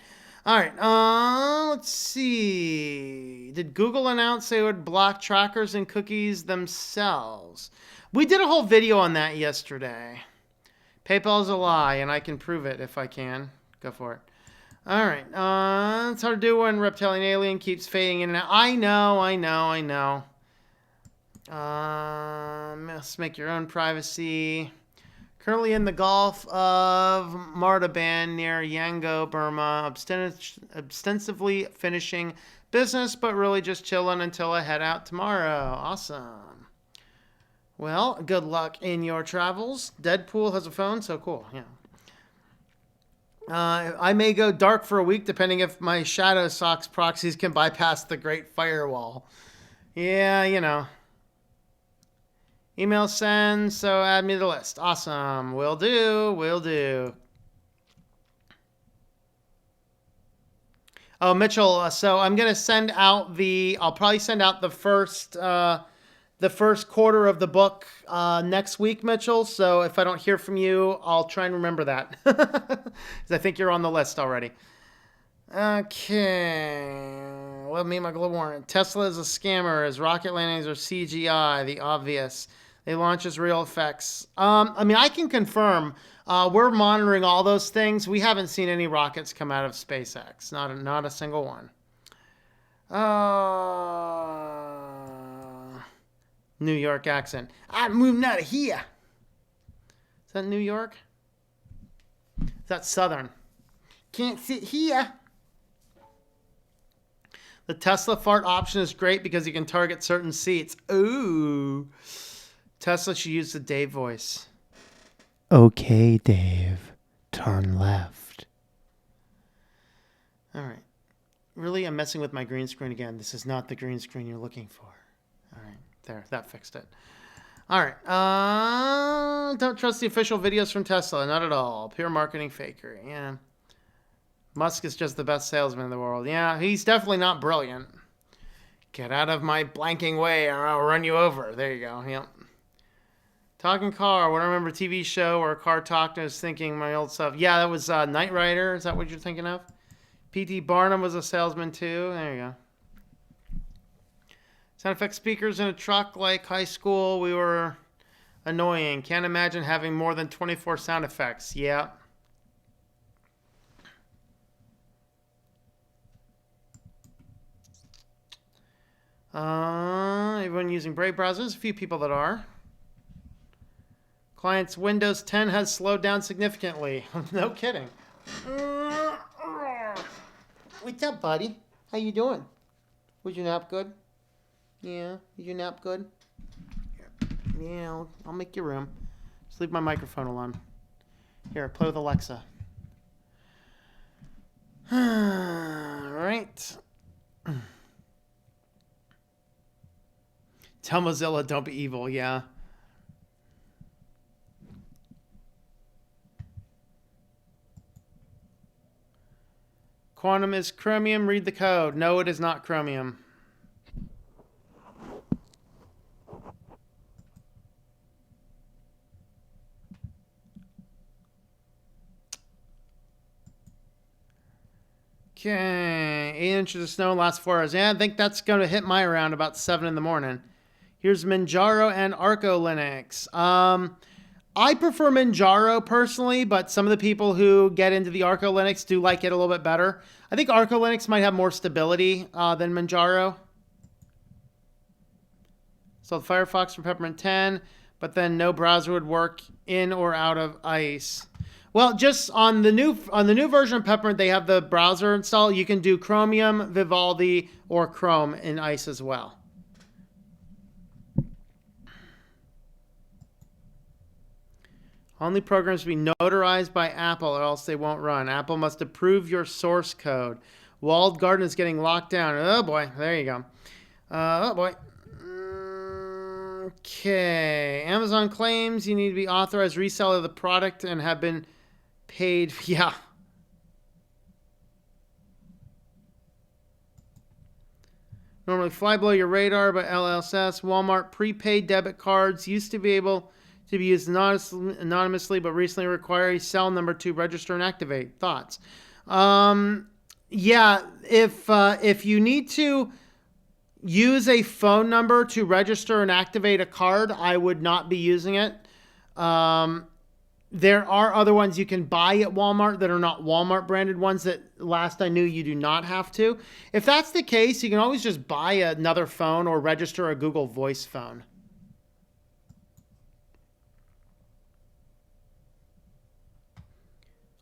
All right. Let's see. Did Google announce they would block trackers and cookies themselves? We did a whole video on that yesterday. PayPal's a lie, and I can prove it if I can. Go for it. All right. It's hard to do when Reptilian Alien keeps fading in and out. I know. Must make your own privacy. Currently in the Gulf of Martaban near Yangon, Burma. Ostensively finishing business, but really just chilling until I head out tomorrow. Awesome. Well, good luck in your travels. Deadpool has a phone, so cool. Yeah. I may go dark for a week, depending if my Shadow Socks proxies can bypass the Great Firewall. Yeah, you know. Email send, so add me to the list. Awesome. Will do. Oh, Mitchell, so I'm going to send out I'll probably send out the first quarter of the book next week, Mitchell. So if I don't hear from you, I'll try and remember that. Because I think you're on the list already. Okay. Let me my global warrant. Tesla is a scammer. As rocket landings are CGI, the obvious. They launch as real effects. I can confirm. We're monitoring all those things. We haven't seen any rockets come out of SpaceX. Not a single one. New York accent. I'm moving out of here. Is that New York? Is that Southern? Can't sit here. The Tesla fart option is great because you can target certain seats. Ooh. Tesla should use the Dave voice. Okay, Dave. Turn left. All right. Really, I'm messing with my green screen again. This is not the green screen you're looking for. All right. There. That fixed it. All right. Don't trust the official videos from Tesla. Not at all. Pure marketing fakery. Yeah. Musk is just the best salesman in the world. Yeah, he's definitely not brilliant. Get out of my blanking way or I'll run you over. There you go. Yep. Talking car. What I remember TV show where a car talked and I was thinking my old stuff. Yeah, that was Knight Rider. Is that what you're thinking of? P.T. Barnum was a salesman too. There you go. Sound effect speakers in a truck like high school. We were annoying. Can't imagine having more than 24 sound effects. Yeah. Everyone using Brave browsers. A few people that are. Client's Windows 10 has slowed down significantly. No kidding. What's up, buddy? How you doing? Was your nap good? Yeah. Did you nap good? Yeah, I'll make your room. Just leave my microphone alone. Here, play with Alexa. All right. Tell Mozilla, don't be evil. Yeah. Quantum is Chromium. Read the code. No, it is not Chromium. Okay, 8 inches of snow last 4 hours. Yeah, I think that's going to hit my around about 7 in the morning. Here's Manjaro and Arco Linux. I prefer Manjaro personally, but some of the people who get into the Arco Linux do like it a little bit better. I think Arco Linux might have more stability than Manjaro. So the Firefox for Peppermint 10, but then no browser would work in or out of ICE. Well, just on the new version of Peppermint, they have the browser installed. You can do Chromium, Vivaldi, or Chrome in ICE as well. Only programs be notarized by Apple or else they won't run. Apple must approve your source code. Walled garden is getting locked down. Oh boy, there you go. Oh boy. Okay. Amazon claims you need to be authorized reseller of the product and have been paid. Yeah. Normally fly below your radar, but LLS, Walmart prepaid debit cards used to be able to be used anonymously, but recently require a cell number to register and activate. Thoughts? Yeah, if you need to use a phone number to register and activate a card, I would not be using it. There are other ones you can buy at Walmart that are not Walmart branded ones that last I knew you do not have to. If that's the case, you can always just buy another phone or register a Google Voice phone.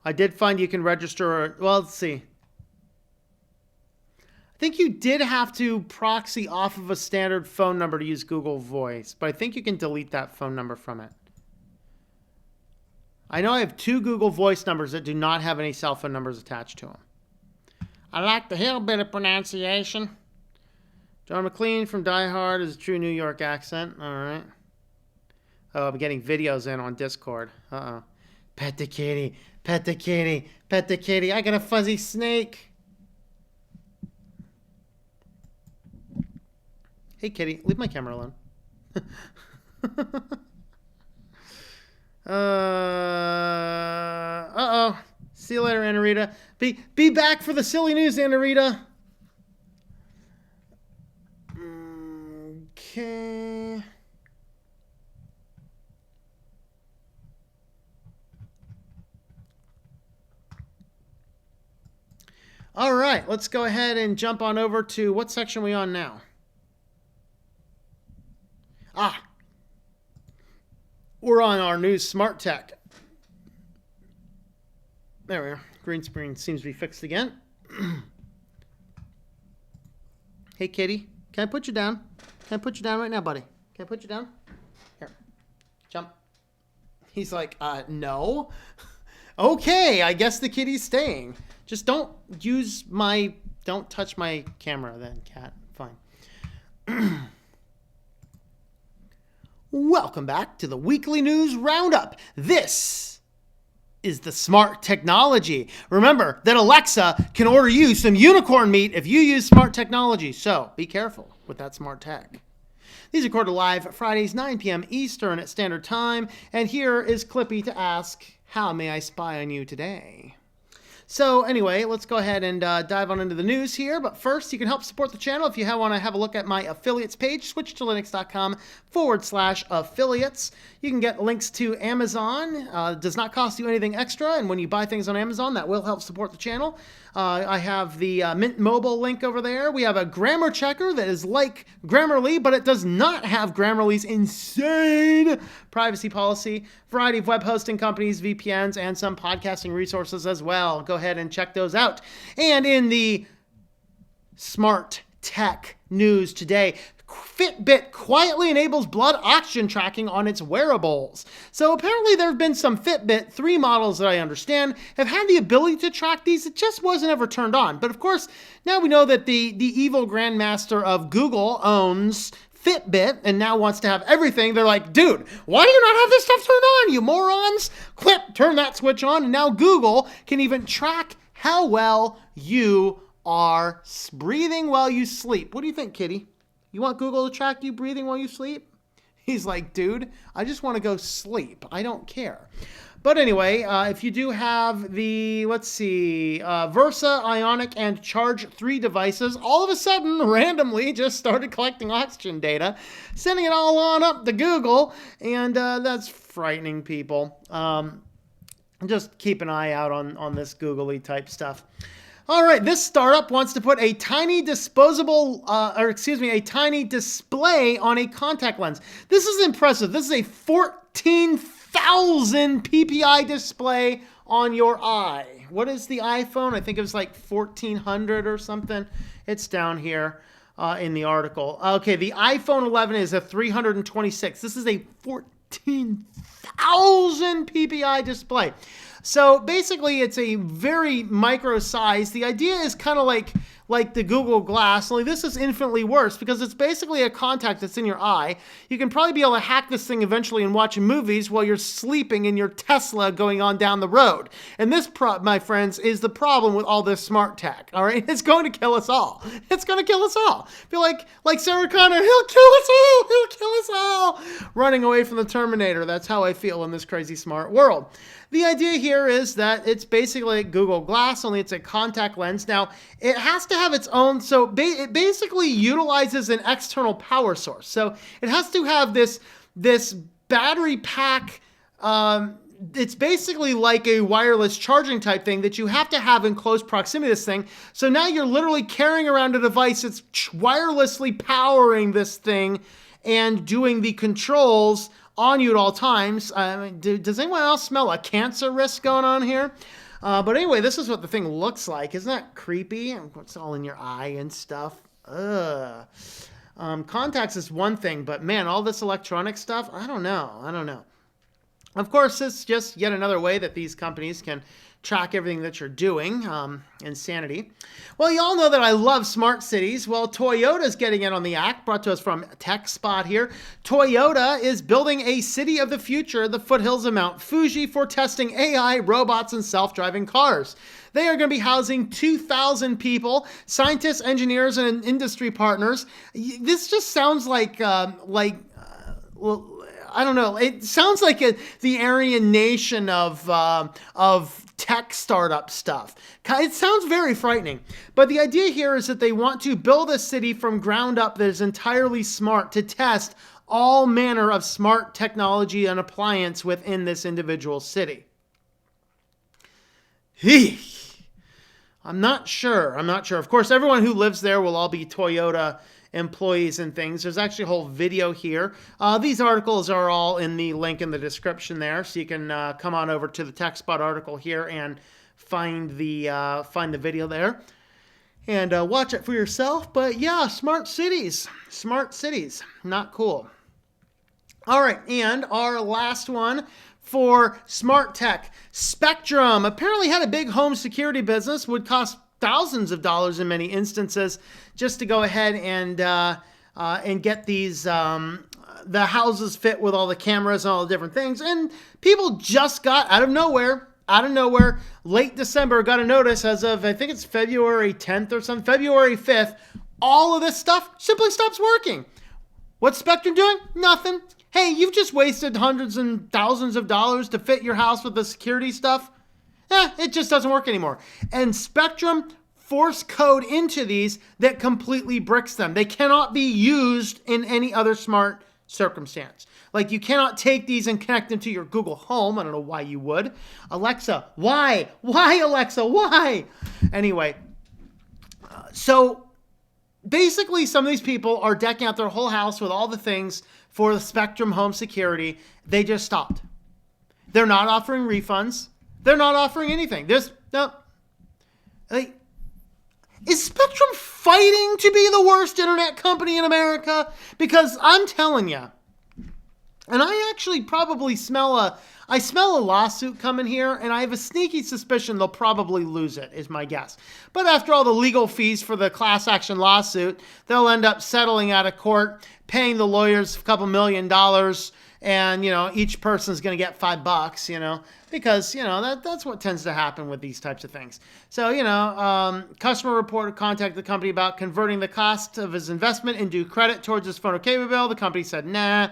I did find you can register, well, let's see. I think you did have to proxy off of a standard phone number to use Google Voice, but I think you can delete that phone number from it. I know I have 2 Google Voice numbers that do not have any cell phone numbers attached to them. I like the hillbilly pronunciation. John McLean from Die Hard is a true New York accent. All right. Oh, I'm getting videos in on Discord. Uh-oh. Pet the kitty. Pet the kitty. Pet the kitty. I got a fuzzy snake. Hey, kitty. Leave my camera alone. Uh-oh. See you later, Anarita. Be back for the silly news, Anarita. Okay. All right, let's go ahead and jump on over to what section are we on now? We're on our new smart tech. There we are. Green screen seems to be fixed again. Hey, kitty. Can I put you down? Can I put you down right now, buddy? Can I put you down? Here. Jump. He's like, no. Okay, I guess the kitty's staying. Just don't touch my camera then, cat. Fine. Welcome back to the weekly news roundup. This is the smart technology. Remember that Alexa can order you some unicorn meat if you use smart technology. So be careful with that smart tech. These are recorded live Fridays, 9 p.m. Eastern at Standard Time. And here is Clippy to ask, how may I spy on you today? So anyway, let's go ahead and dive on into the news here. But first, you can help support the channel if you want to have a look at my affiliates page, switchtolinux.com/affiliates. You can get links to Amazon. It does not cost you anything extra. And when you buy things on Amazon, that will help support the channel. I have the Mint Mobile link over there. We have a grammar checker that is like Grammarly, but it does not have Grammarly's insane privacy policy. Variety of web hosting companies, VPNs, and some podcasting resources as well. Go ahead and check those out. And in the smart tech news today, Fitbit quietly enables blood oxygen tracking on its wearables. So apparently there have been some Fitbit 3 models that I understand have had the ability to track these. It just wasn't ever turned on. But of course, now we know that the evil grandmaster of Google owns Fitbit and now wants to have everything. They're like, dude, why do you not have this stuff turned on, you morons? Clip, turn that switch on. And now Google can even track how well you are breathing while you sleep. What do you think, kitty? You want Google to track you breathing while you sleep? He's like, dude, I just want to go sleep. I don't care. But anyway, if you do have the, let's see, Versa, Ionic, and Charge 3 devices, all of a sudden, randomly, just started collecting oxygen data, sending it all on up to Google, and that's frightening people. Just keep an eye out on this googly type stuff. All right, this startup wants to put a tiny a tiny display on a contact lens. This is impressive. This is a 14,000 ppi display on your eye. What is the iPhone? I think it was like 1400 or something. It's down here in the article. Okay, the iPhone 11 is a 326. This is a 14,000 ppi display. So basically, it's a very micro size. The idea is kind of like the Google Glass, only this is infinitely worse because it's basically a contact that's in your eye. You can probably be able to hack this thing eventually and watch movies while you're sleeping in your Tesla going on down the road. And this, my friends, is the problem with all this smart tech, all right? It's going to kill us all. It's going to kill us all. I feel like Sarah Connor, he'll kill us all. He'll kill us all. Running away from the Terminator. That's how I feel in this crazy smart world. The idea here is that it's basically Google Glass, only it's a contact lens. Now, it has to have its own, so it basically utilizes an external power source. So it has to have this battery pack. It's basically like a wireless charging type thing that you have to have in close proximity to this thing. So now you're literally carrying around a device that's wirelessly powering this thing and doing the controls on you at all times. Does anyone else smell a cancer risk going on here? But anyway, this is what the thing looks like. Isn't that creepy? It's all in your eye and stuff. Ugh. Contacts is one thing, but man, all this electronic stuff, I don't know. Of course, it's just yet another way that these companies can track everything that you're doing. Insanity. Well, you all know that I love smart cities. Well, Toyota's getting in on the act, brought to us from TechSpot here. Toyota is building a city of the future, the foothills of Mt Fuji, for testing AI, robots, and self-driving cars. They are going to be housing 2,000 people, scientists, engineers, and industry partners. This just sounds like I don't know. It sounds like the Aryan Nation of tech startup stuff. It sounds very frightening. But the idea here is that they want to build a city from ground up that is entirely smart to test all manner of smart technology and appliance within this individual city. I'm not sure. Of course, everyone who lives there will all be Toyota employees and things. There's actually a whole video here. These articles are all in the link in the description there, so you can come on over to the TechSpot article here and find the video there and watch it for yourself. But yeah, smart cities, not cool. All right, and our last one for smart tech, Spectrum apparently had a big home security business, would cost thousands of dollars in many instances just to go ahead and get these the houses fit with all the cameras and all the different things. And people just got out of nowhere, late December, got a notice as of, I think it's February 10th or something, February 5th, all of this stuff simply stops working. What's Spectrum doing? Nothing. Hey, you've just wasted hundreds and thousands of dollars to fit your house with the security stuff. It just doesn't work anymore. And Spectrum force code into these that completely bricks them. They cannot be used in any other smart circumstance. Like, you cannot take these and connect them to your Google Home. I don't know why you would. Alexa, why? Why, Alexa, why? Anyway, so basically some of these people are decking out their whole house with all the things for the Spectrum home security. They just stopped. They're not offering refunds. They're not offering anything. Is Spectrum fighting to be the worst internet company in America? Because I'm telling you, and I actually probably smell a lawsuit coming here, and I have a sneaky suspicion they'll probably lose it, is my guess. But after all the legal fees for the class action lawsuit, they'll end up settling out of court, paying the lawyers a couple $1 million, and, each person's going to get $5, because, that's what tends to happen with these types of things. So, customer reporter contacted the company about converting the cost of his investment into credit towards his phone or cable bill. The company said, nah.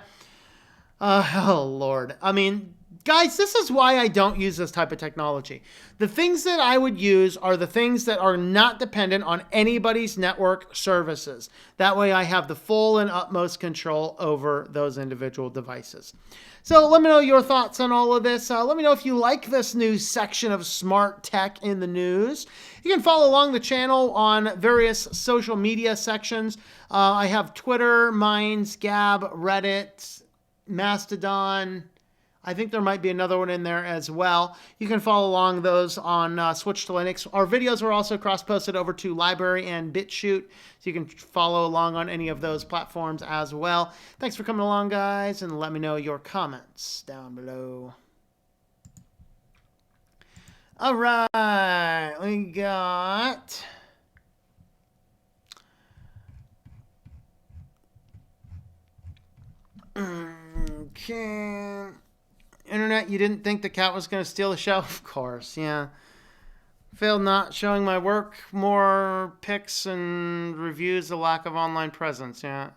Oh, Lord. I mean, guys, this is why I don't use this type of technology. The things that I would use are the things that are not dependent on anybody's network services. That way I have the full and utmost control over those individual devices. So let me know your thoughts on all of this. Let me know if you like this new section of smart tech in the news. You can follow along the channel on various social media sections. I have Twitter, Minds, Gab, Reddit, Mastodon. I think there might be another one in there as well. You can follow along those on Switch to Linux. Our videos are also cross-posted over to Library and BitChute, so you can follow along on any of those platforms as well. Thanks for coming along, guys, and let me know your comments down below. All right, we got... Okay... Internet, you didn't think the cat was going to steal the show? Of course, yeah. Failed not showing my work, more pics and reviews, the lack of online presence, yeah.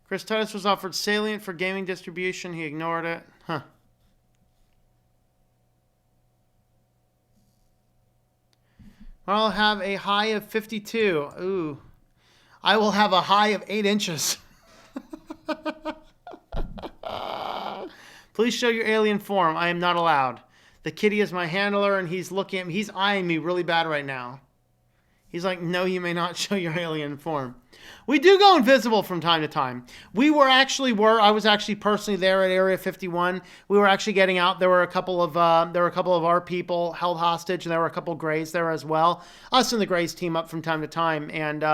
Chris Titus was offered Salient for gaming distribution. He ignored it. Huh. I'll have a high of 52. Ooh. I will have a high of 8 inches. Please show your alien form. I am not allowed. The kitty is my handler, and he's looking at me. He's eyeing me really bad right now. He's like, no, you may not show your alien form. We do go invisible from time to time. I was actually personally there at Area 51. We were actually getting out. There were a couple of our people held hostage, and there were a couple of Greys there as well. Us and the Greys team up from time to time, and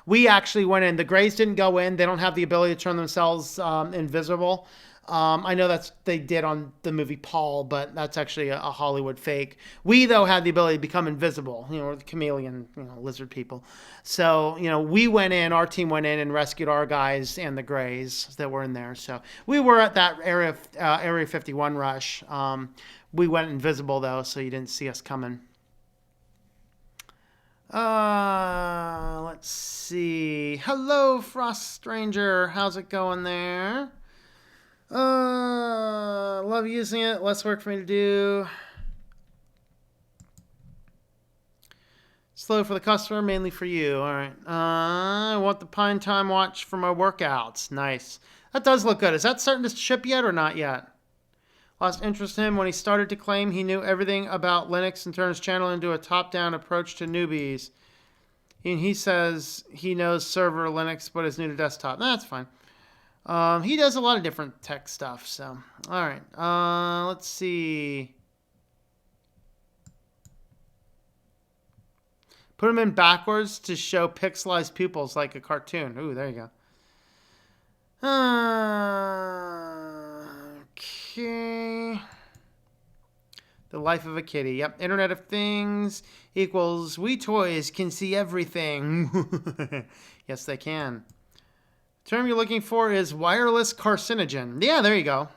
we actually went in. The Greys didn't go in. They don't have the ability to turn themselves invisible. I know they did on the movie Paul, but that's actually a Hollywood fake. We, though, had the ability to become invisible, the chameleon, lizard people. So, we went in, our team went in and rescued our guys and the Greys that were in there. So we were at that Area 51 rush. We went invisible, though, so you didn't see us coming. Let's see. Hello, Frost Stranger. How's it going there? Love using it. Less work for me to do. Slow for the customer, mainly for you. All right. I want the Pine Time watch for my workouts. Nice. That does look good. Is that starting to ship yet or not yet? Lost interest in him when he started to claim he knew everything about Linux and turned his channel into a top-down approach to newbies. And he says he knows server Linux, but is new to desktop. That's fine. He does a lot of different tech stuff, so. All right. Let's see. Put him in backwards to show pixelized pupils like a cartoon. Ooh, there you go. Okay. The life of a kitty. Yep. Internet of Things equals we toys can see everything. Yes, they can. The term you're looking for is wireless carcinogen. Yeah, there you go.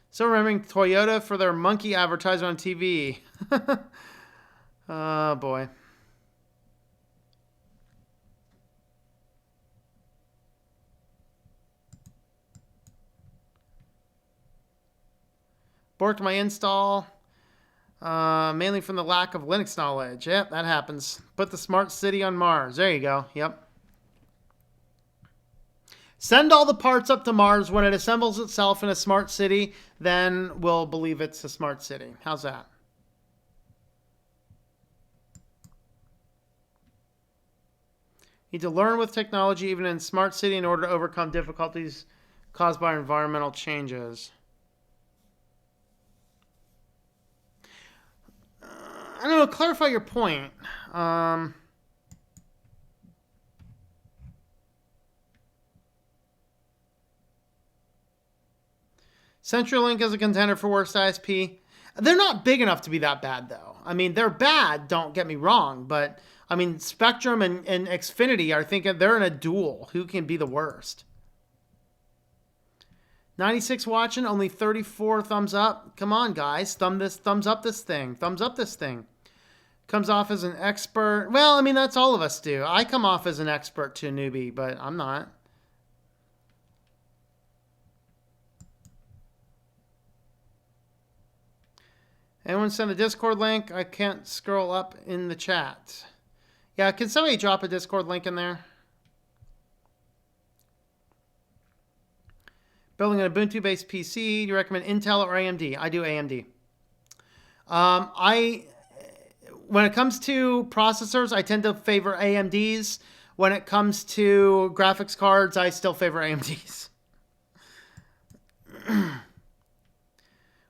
So remembering Toyota for their monkey advertisement on TV. Oh, boy. Borked my install. Mainly from the lack of Linux knowledge. Yep, that happens. Put the smart city on Mars. There you go. Yep. Send all the parts up to Mars. When it assembles itself in a smart city, then we'll believe it's a smart city. How's that? Need to learn with technology, even in smart city, in order to overcome difficulties caused by environmental changes. I don't know, clarify your point. CenturyLink is a contender for worst ISP. They're not big enough to be that bad, though. I mean, they're bad, don't get me wrong, but I mean, Spectrum and Xfinity are thinking they're in a duel. Who can be the worst? 96 watching, only 34 thumbs up. Come on, guys. Thumbs up this thing. Thumbs up this thing. Comes off as an expert. Well, I mean, that's all of us do. I come off as an expert to a newbie, but I'm not. Anyone send a Discord link? I can't scroll up in the chat. Yeah, can somebody drop a Discord link in there? Building an Ubuntu-based PC. Do you recommend Intel or AMD? I do AMD. When it comes to processors, I tend to favor AMDs. When it comes to graphics cards, I still favor AMDs.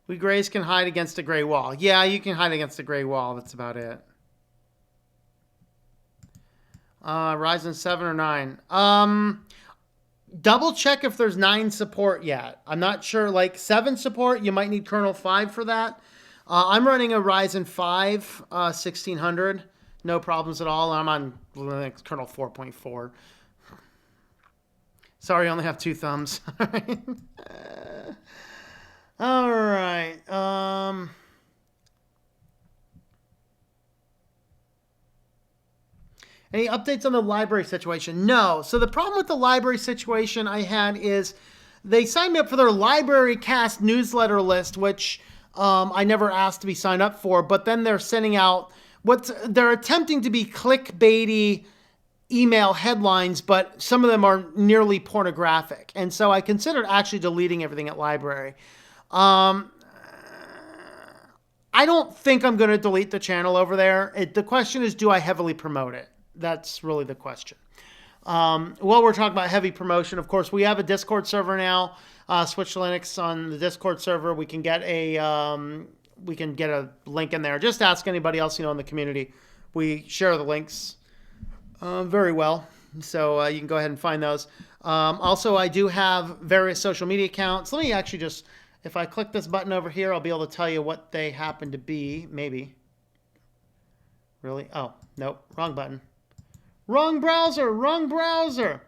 We grays can hide against a gray wall. Yeah, you can hide against a gray wall. That's about it. Ryzen 7 or 9. Double check if there's 9 support yet. I'm not sure. Like 7 support, you might need kernel 5 for that. I'm running a Ryzen 5 1600. No problems at all. I'm on kernel 4.4. Sorry, I only have 2 thumbs. All right. Any updates on the library situation? No. So the problem with the library situation I had is they signed me up for their Library Cast newsletter list, which I never asked to be signed up for. But then they're sending out they're attempting to be clickbaity email headlines, but some of them are nearly pornographic. And so I considered actually deleting everything at library. I don't think I'm going to delete the channel over there. The question is, do I heavily promote it? That's really the question. While we're talking about heavy promotion, of course, we have a Discord server now. Switch to Linux on the Discord server. We can get a link in there. Just ask anybody else in the community. We share the links very well, so you can go ahead and find those. Also, I do have various social media accounts. Let me actually just, if I click this button over here, I'll be able to tell you what they happen to be. Maybe. Really? Oh, nope. Wrong button. Wrong browser. Wrong browser.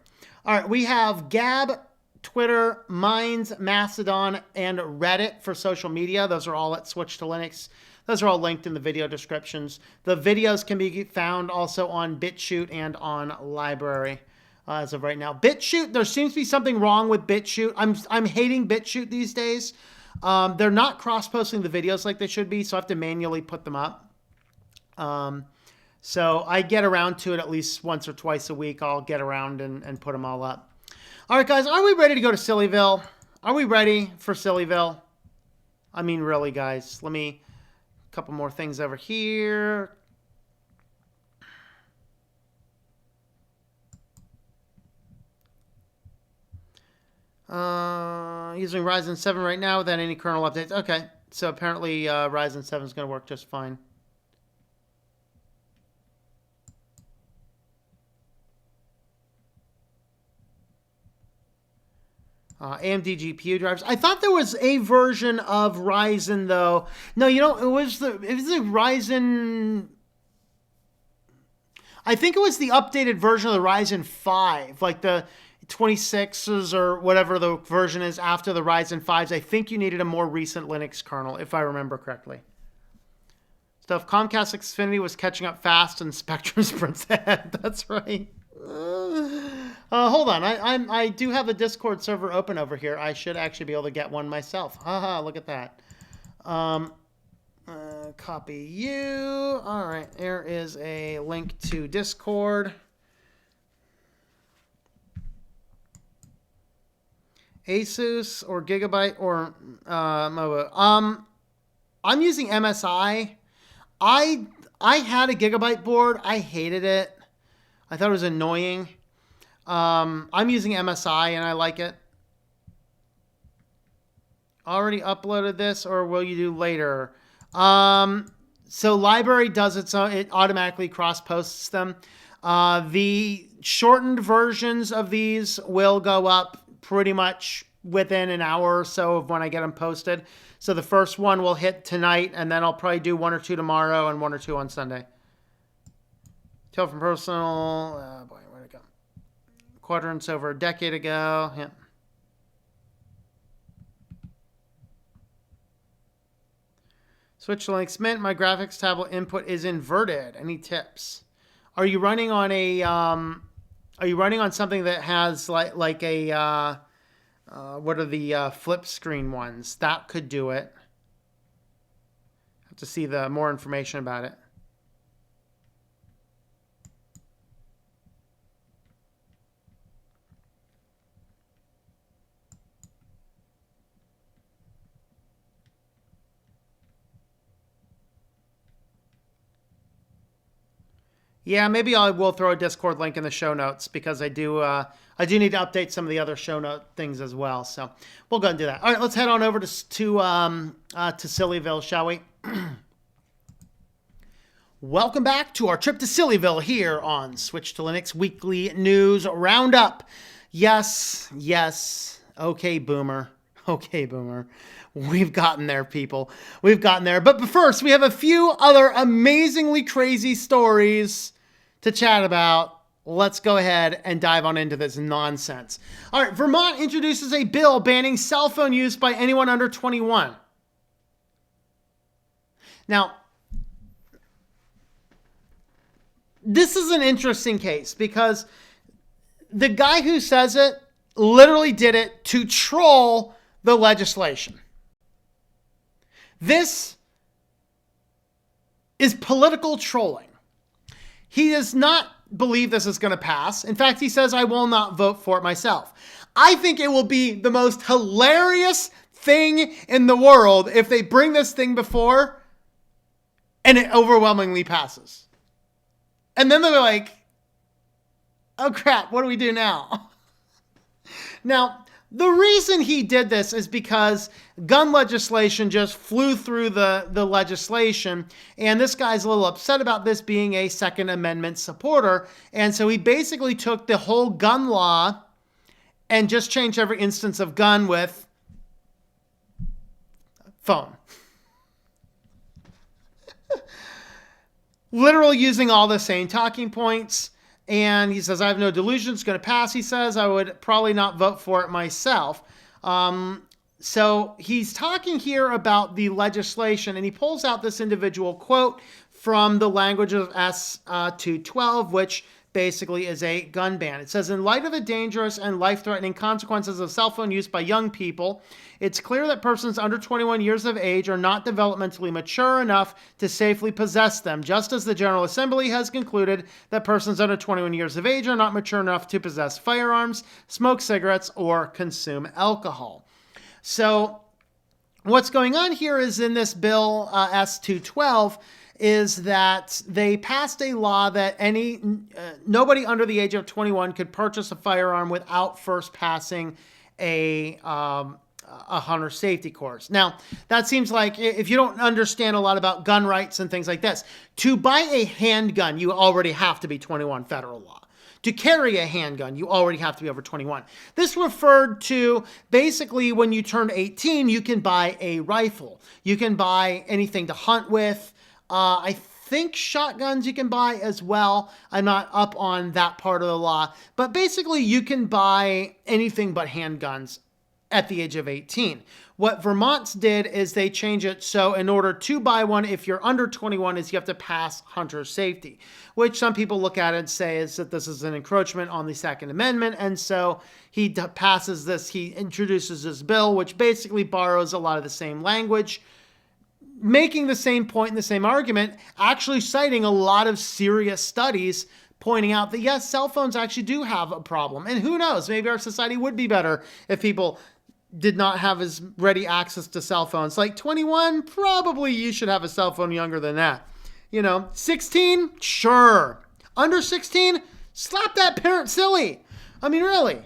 All right. We have Gab, Twitter, Minds, Mastodon, and Reddit for social media. Those are all at Switch to Linux. Those are all linked in the video descriptions. The videos can be found also on BitChute and on Library as of right now. BitChute, there seems to be something wrong with BitChute. I'm hating BitChute these days. They're not cross-posting the videos like they should be, so I have to manually put them up. So I get around to it at least once or twice a week. I'll get around and put them all up. All right, guys, are we ready to go to Sillyville? Are we ready for Sillyville? I mean, really, guys. Let me... A couple more things over here. Using Ryzen 7 right now without any kernel updates. Okay, so apparently Ryzen 7 is going to work just fine. AMD GPU drivers. I thought there was a version of Ryzen though. No, it was the Ryzen. I think it was the updated version of the Ryzen 5, like the 26s or whatever the version is after the Ryzen 5s. I think you needed a more recent Linux kernel, if I remember correctly. So if Comcast Xfinity was catching up fast and Spectrum sprints ahead, that's right. Hold on. I do have a Discord server open over here. I should actually be able to get one myself. Haha, look at that. Copy you. All right, there is a link to Discord. Asus or Gigabyte or MOBA. I'm using MSI. I had a Gigabyte board. I hated it. I thought it was annoying. I'm using MSI and I like it. Already uploaded this, or will you do later? So Library does its own, it automatically cross-posts them. The shortened versions of these will go up pretty much within an hour or so of when I get them posted. So the first one will hit tonight, and then I'll probably do 1 or 2 tomorrow and 1 or 2 on Sunday. Tell from personal, boy, where'd it go? Quadrants over a decade ago. Yeah. Switch to Linux Mint. My graphics tablet input is inverted. Any tips? Are you running on a are you running on something that has like a what are the flip screen ones? That could do it. Have to see the more information about it. Yeah, maybe I will throw a Discord link in the show notes because I do need to update some of the other show note things as well. So we'll go and do that. All right, let's head on over to Sillyville, shall we? Welcome back to our trip to Sillyville here on Switch to Linux Weekly News Roundup. Yes. Okay, Boomer. We've gotten there, people. We've gotten there. But first, we have a few other amazingly crazy stories to chat about. Let's go ahead and dive on into this nonsense. All right, Vermont introduces a bill banning cell phone use by anyone under 21. Now, this is an interesting case because the guy who says it literally did it to troll the legislation. This is political trolling. He does not believe this is going to pass. In fact, he says, I will not vote for it myself. I think it will be the most hilarious thing in the world if they bring this thing before and it overwhelmingly passes. And then they're like, oh crap, what do we do now? Now, the reason he did this is because gun legislation just flew through the legislation, and this guy's a little upset about this being a Second Amendment supporter, and so he basically took the whole gun law and just changed every instance of gun with phone. Literally using all the same talking points. And he says, I have no delusion it's going to pass. He says, I would probably not vote for it myself. So he's talking here about the legislation, and he pulls out this individual quote from the language of S212, which basically is a gun ban. It says, in light of the dangerous and life-threatening consequences of cell phone use by young people, it's clear that persons under 21 years of age are not developmentally mature enough to safely possess them, just as the General Assembly has concluded that persons under 21 years of age are not mature enough to possess firearms, smoke cigarettes, or consume alcohol. So what's going on here is in this bill, S212, is that they passed a law that nobody under the age of 21 could purchase a firearm without first passing a hunter safety course. Now, that seems like, if you don't understand a lot about gun rights and things like this, to buy a handgun, you already have to be 21 federal law. To carry a handgun, you already have to be over 21. This referred to basically when you turn 18, you can buy a rifle. You can buy anything to hunt with. I think shotguns you can buy as well. I'm not up on that part of the law. But basically, you can buy anything but handguns at the age of 18. What Vermont's did is they change it so in order to buy one, if you're under 21, is you have to pass hunter safety, which some people look at it and say is that this is an encroachment on the Second Amendment. And so he passes this, he introduces this bill, which basically borrows a lot of the same language, making the same point and the same argument, actually citing a lot of serious studies pointing out that, yes, cell phones actually do have a problem. And who knows, maybe our society would be better if people did not have as ready access to cell phones. Like 21, probably you should have a cell phone younger than that. 16, sure. Under 16, slap that parent silly. I mean, really.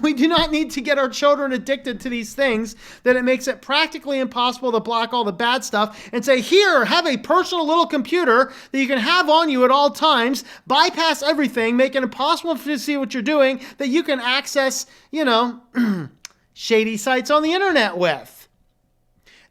We do not need to get our children addicted to these things that it makes it practically impossible to block all the bad stuff and say, here, have a personal little computer that you can have on you at all times, bypass everything, make it impossible to see what you're doing, that you can access, shady sites on the internet with.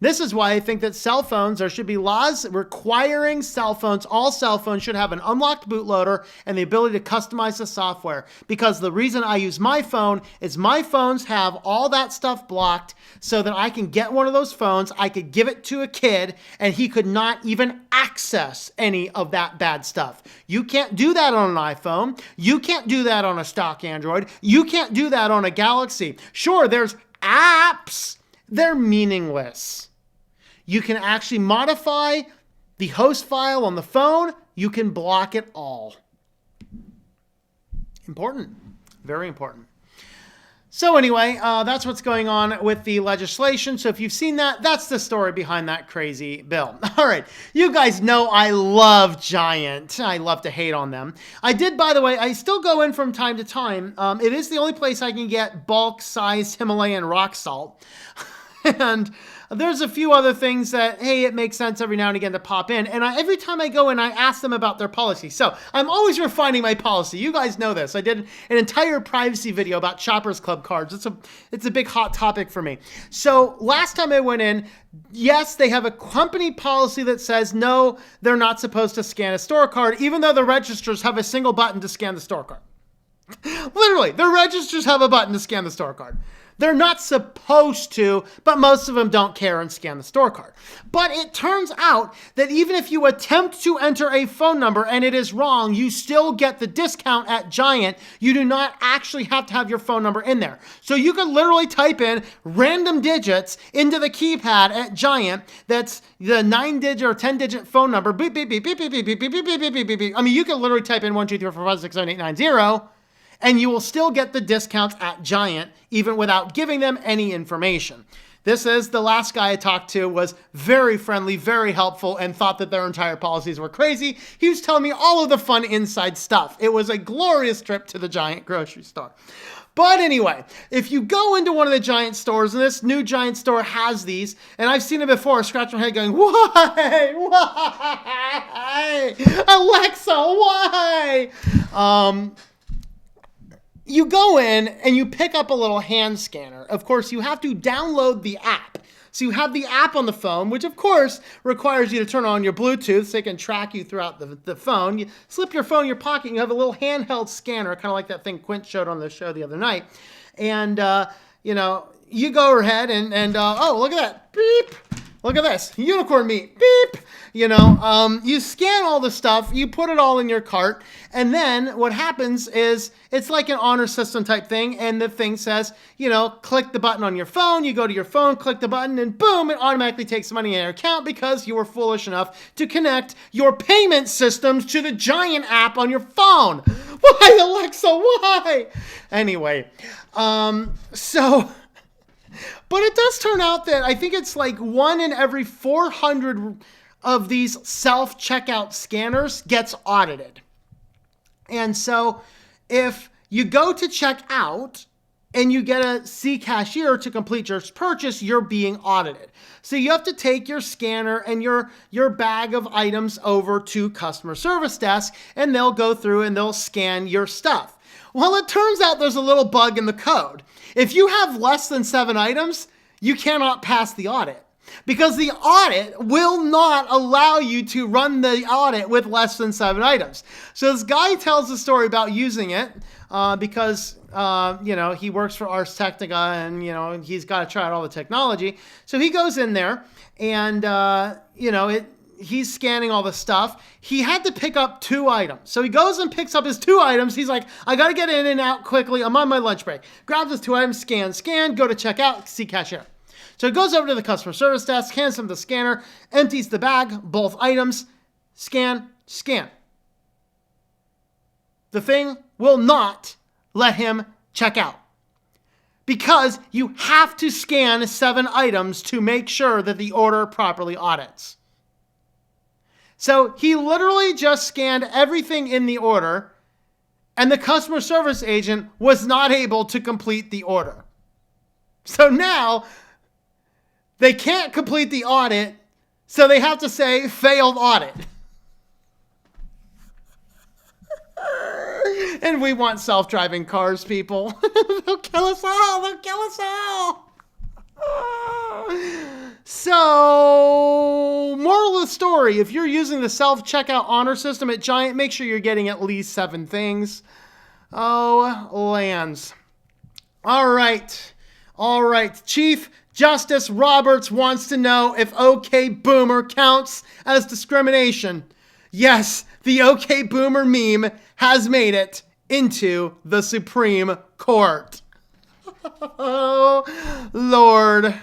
This is why I think that cell phones, there should be laws requiring cell phones, all cell phones should have an unlocked bootloader and the ability to customize the software. Because the reason I use my phone is my phones have all that stuff blocked so that I can get one of those phones, I could give it to a kid, and he could not even access any of that bad stuff. You can't do that on an iPhone. You can't do that on a stock Android. You can't do that on a Galaxy. Sure, there's apps. They're meaningless. You can actually modify the host file on the phone. You can block it all. Important. Very important. So anyway, that's what's going on with the legislation. So if you've seen that, that's the story behind that crazy bill. All right. You guys know I love Giant. I love to hate on them. I did, by the way, I still go in from time to time. It is the only place I can get bulk-sized Himalayan rock salt. And there's a few other things that, hey, it makes sense every now and again to pop in. And every time I go in, I ask them about their policy. So I'm always refining my policy. You guys know this. I did an entire privacy video about Shoppers Club cards. It's a big hot topic for me. So last time I went in, yes, they have a company policy that says, no, they're not supposed to scan a store card, even though the registers have a single button to scan the store card. Literally, the registers have a button to scan the store card. They're not supposed to, but most of them don't care and scan the store card. But it turns out that even if you attempt to enter a phone number and it is wrong, you still get the discount at Giant. You do not actually have to have your phone number in there. So you could literally type in random digits into the keypad at Giant. That's the 9-digit or 10-digit phone number. Beep, beep, beep, beep, beep, beep, beep, beep, beep, beep, beep, beep, beep. I mean, you can literally type in 1, 2, 3, 4, 5, 6, 7, 8, 9, 0. And you will still get the discounts at Giant, even without giving them any information. This is the last guy I talked to was very friendly, very helpful, and thought that their entire policies were crazy. He was telling me all of the fun inside stuff. It was a glorious trip to the Giant grocery store. But anyway, if you go into one of the Giant stores, and this new Giant store has these, and I've seen it before, scratch my head going, why? Why? Alexa, why? You go in and you pick up a little hand scanner. Of course, you have to download the app. So you have the app on the phone, which of course requires you to turn on your Bluetooth so it can track you throughout the phone. You slip your phone in your pocket and you have a little handheld scanner, kind of like that thing Quint showed on the show the other night. And, you go ahead and oh, look at that. Beep. Look at this. Unicorn meat. Beep. You scan all the stuff, you put it all in your cart, and then what happens is it's like an honor system type thing, and the thing says, click the button on your phone, you go to your phone, click the button, and boom, it automatically takes money in your account because you were foolish enough to connect your payment systems to the Giant app on your phone. Why, Alexa, why? Anyway, but it does turn out that I think it's like 1 in every 400 of these self-checkout scanners gets audited. And so if you go to check out and you get a C cashier to complete your purchase, you're being audited. So you have to take your scanner and your bag of items over to customer service desk, and they'll go through and they'll scan your stuff. Well, it turns out there's a little bug in the code. If you have less than 7 items, you cannot pass the audit. Because the audit will not allow you to run the audit with less than 7 items. So this guy tells the story about using it because, he works for Ars Technica and, he's got to try out all the technology. So he goes in there and, he's scanning all the stuff. He had to pick up 2 items. So he goes and picks up his 2 items. He's like, I got to get in and out quickly. I'm on my lunch break. Grabs his 2 items, scan, go to checkout, see cashier. So it goes over to the customer service desk, hands him the scanner, empties the bag, both items, scan. The thing will not let him check out because you have to scan 7 items to make sure that the order properly audits. So he literally just scanned everything in the order, and the customer service agent was not able to complete the order. So now they can't complete the audit, so they have to say failed audit. And we want self-driving cars, people. They'll kill us all. So, moral of the story, if you're using the self-checkout honor system at Giant, make sure you're getting at least 7 things. Oh, lands. All right. Chief Justice Roberts wants to know if OK Boomer counts as discrimination. Yes, the OK Boomer meme has made it into the Supreme Court. Oh, Lord.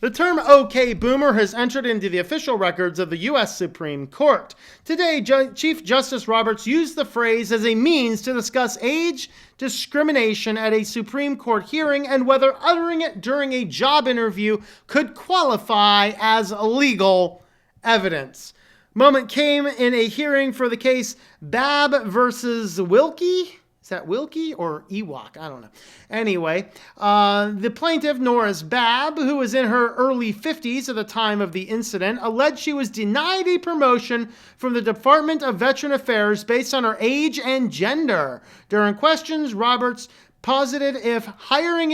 The term OK Boomer has entered into the official records of the U.S. Supreme Court. Today, Chief Justice Roberts used the phrase as a means to discuss age discrimination at a Supreme Court hearing and whether uttering it during a job interview could qualify as legal evidence. Moment came in a hearing for the case Babb versus Wilkie. Is that Wilkie or Ewok? I don't know. Anyway, the plaintiff, Norris Babb, who was in her early 50s at the time of the incident, alleged she was denied a promotion from the Department of Veteran Affairs based on her age and gender. During questions, Roberts posited if hiring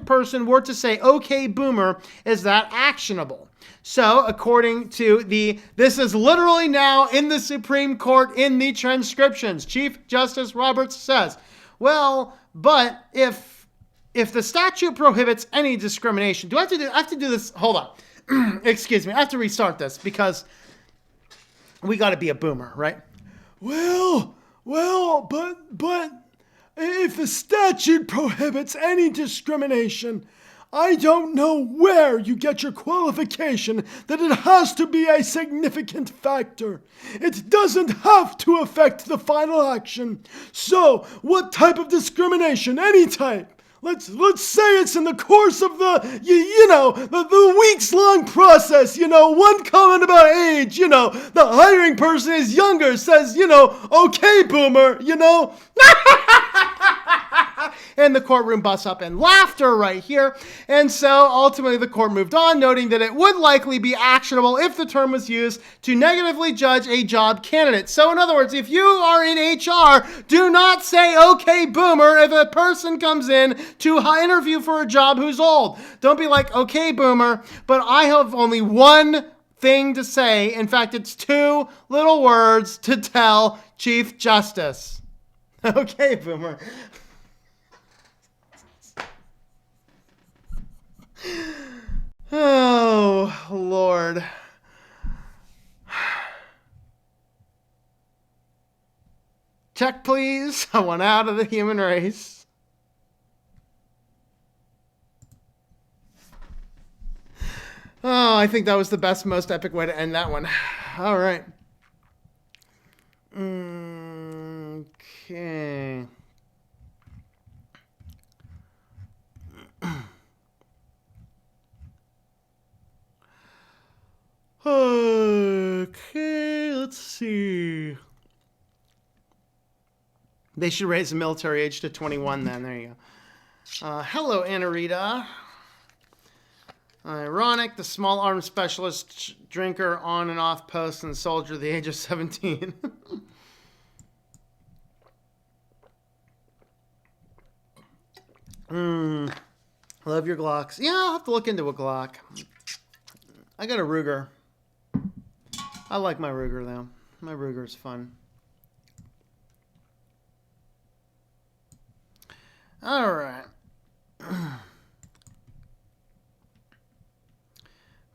person were to say "Okay, Boomer," is that actionable? So, according to this is literally now in the Supreme Court in the transcriptions. Chief Justice Roberts says, well, but if the statute prohibits any discrimination, I have to do this? Hold on. Excuse me. I have to restart this because we got to be a boomer, right? Well, but if the statute prohibits any discrimination, I don't know where you get your qualification that it has to be a significant factor. It doesn't have to affect the final action. So, what type of discrimination? Any type. Let's say it's in the course of the weeks-long process, one comment about age, the hiring person is younger, says, okay, boomer, And the courtroom busts up in laughter right here. And so ultimately the court moved on, noting that it would likely be actionable if the term was used to negatively judge a job candidate. So in other words, if you are in HR, do not say, okay, boomer, if a person comes in to interview for a job who's old. Don't be like, okay, boomer, but I have only one thing to say. In fact, it's 2 little words to tell Chief Justice. Okay, boomer. Oh, Lord. Check, please. I want out of the human race. Oh, I think that was the best, most epic way to end that one. All right. Okay. Okay, let's see. They should raise the military age to 21 then. There you go. Hello, Anna Rita. Ironic, the small arms specialist drinker on and off post and soldier at the age of 17. Love your Glocks. Yeah, I'll have to look into a Glock. I got a Ruger. I like my Ruger, though. My Ruger's fun. All right.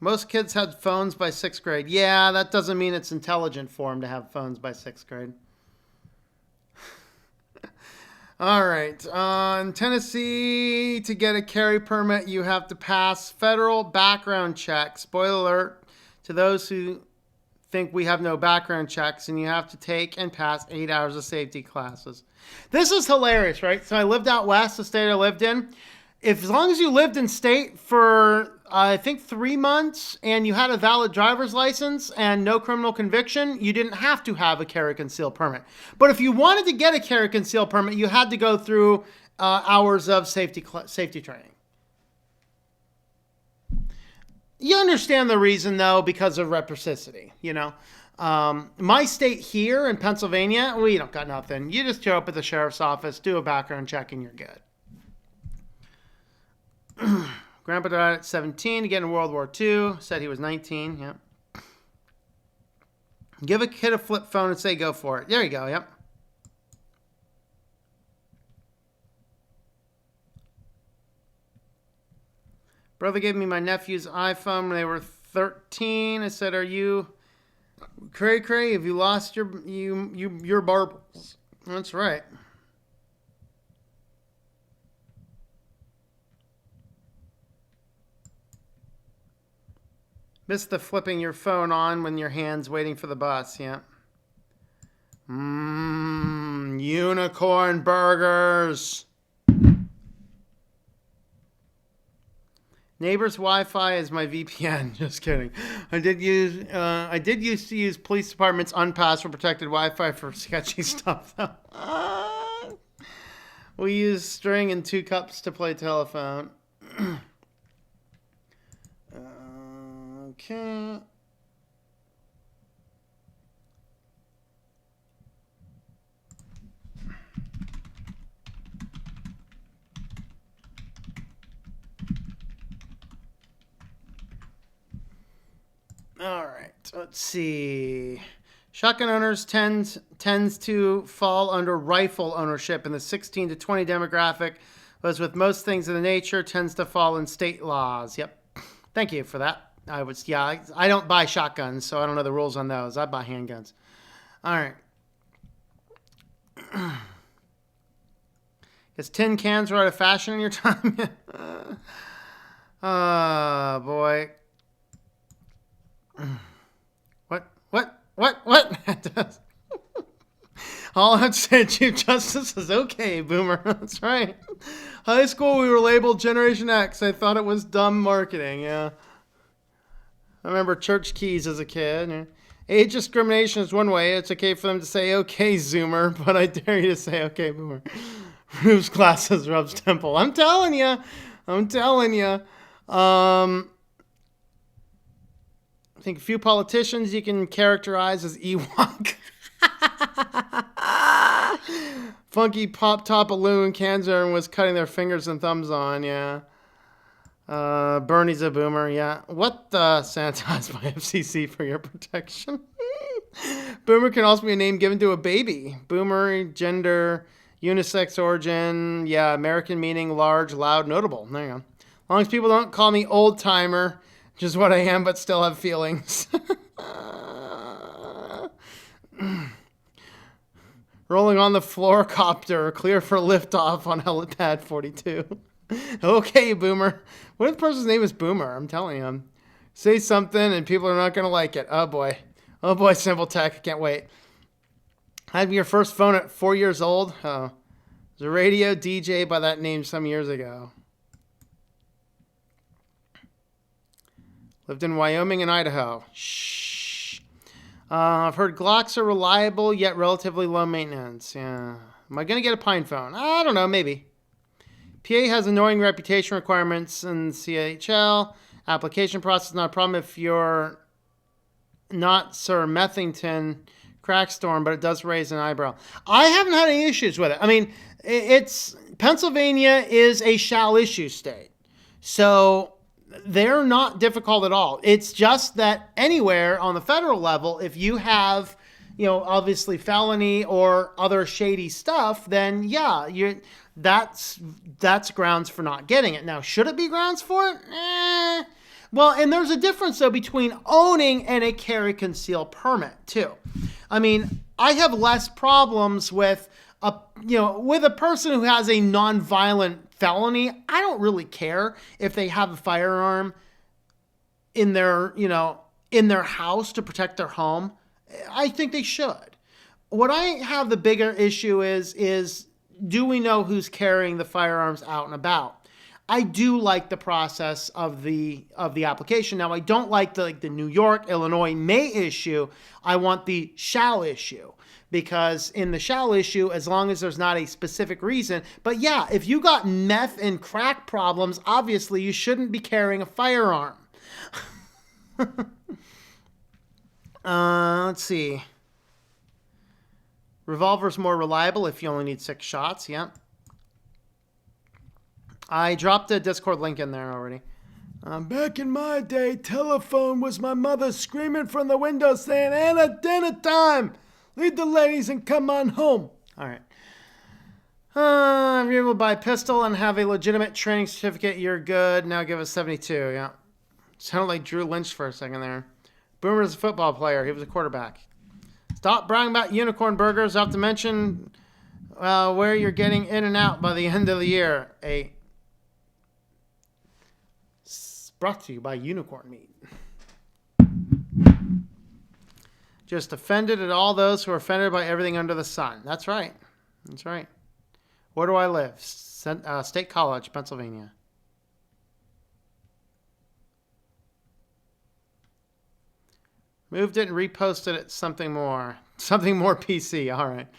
Most kids had phones by 6th grade. Yeah, that doesn't mean it's intelligent for them to have phones by 6th grade. All right. In Tennessee, to get a carry permit, you have to pass federal background check. Spoiler alert to those who think we have no background checks, and you have to take and pass 8 hours of safety classes. This is hilarious, right? So I lived out west, the state I lived in. As long as you lived in state for, I think, 3 months and you had a valid driver's license and no criminal conviction, you didn't have to have a carry conceal permit. But if you wanted to get a carry conceal permit, you had to go through hours of safety training. You understand the reason, though, because of reciprocity, My state here in Pennsylvania, we don't got nothing. You just show up at the sheriff's office, do a background check, and you're good. Grandpa died at 17 to get in World War II. Said he was 19. Yep. Give a kid a flip phone and say go for it. There you go. Yep. Brother gave me my nephew's iPhone when they were 13. I said, "Are you cray cray? Have you lost your marbles?" That's right. Missed the flipping your phone on when your hand's waiting for the bus. Yeah. Unicorn burgers. Neighbor's Wi-Fi is my VPN. Just kidding. I did used to use police department's unpassword protected Wi-Fi for sketchy stuff though. We use string and 2 cups to play telephone. Okay. All right, let's see. Shotgun owners tends to fall under rifle ownership in the 16 to 20 demographic, but as with most things of the nature, tends to fall in state laws. Yep. Thank you for that. I don't buy shotguns, so I don't know the rules on those. I buy handguns. All right. Guess tin cans were out of fashion in your time? Oh, boy. What? All I have to say to Chief Justice is okay, boomer. That's right. High school, we were labeled Generation X. I thought it was dumb marketing, yeah. I remember church keys as a kid. Age discrimination is one way. It's okay for them to say, okay, Zoomer, but I dare you to say, okay, boomer. Rube's glasses rubs temple. I'm telling you. I think a few politicians you can characterize as Ewok. Funky pop top balloon Kanzer was cutting their fingers and thumbs on, yeah. Bernie's a boomer, yeah. What the? Sanitized by FCC for your protection. Boomer can also be a name given to a baby. Boomer, gender, unisex origin, yeah, American meaning, large, loud, notable. There you go. As long as people don't call me old timer, which is what I am, but still have feelings. Rolling on the floor copter, clear for liftoff on helipad 42. Okay, boomer. What if the person's name is Boomer? I'm telling you. Say something and people are not going to like it. Oh, boy. Oh, boy, Simple Tech. I can't wait. Had your first phone at 4 years old. Oh. It was a radio DJ by that name some years ago. Lived in Wyoming and Idaho. Shh. I've heard Glocks are reliable, yet relatively low maintenance. Yeah. Am I going to get a Pine phone? I don't know, maybe. PA has annoying reputation requirements in CHL. Application process is not a problem if you're not Sir Methington Crackstorm, but it does raise an eyebrow. I haven't had any issues with it. I mean, it's Pennsylvania is a shall issue state. So they're not difficult at all. It's just that anywhere on the federal level, if you have, obviously felony or other shady stuff, then yeah, that's grounds for not getting it. Now, should it be grounds for it? Well, and there's a difference though between owning and a carry conceal permit too. I mean, I have less problems with a person who has a nonviolent felony. I don't really care if they have a firearm in their house to protect their home. I think they should. What I have the bigger issue is do we know who's carrying the firearms out and about? I do like the process of the application. Now, I don't like the New York, Illinois may issue. I want the shall issue. Because in the shall issue, as long as there's not a specific reason. But yeah, if you got meth and crack problems, obviously you shouldn't be carrying a firearm. Let's see. Revolver's more reliable if you only need 6 shots. Yeah. I dropped a Discord link in there already. Back in my day, telephone was my mother screaming from the window saying, "Anna, dinner time! Leave the ladies and come on home." All right. If you're able to buy a pistol and have a legitimate training certificate, you're good. Now give us 72. Yeah. Sounded like Drew Lynch for a second there. Boomer's a football player. He was a quarterback. Stop bragging about unicorn burgers. I have to mention where you're getting in and out by the end of the year. Brought to you by Unicorn Meat. Just offended at all those who are offended by everything under the sun. That's right. That's right. Where do I live? State College, Pennsylvania. Moved it and reposted it. Something more PC. All right.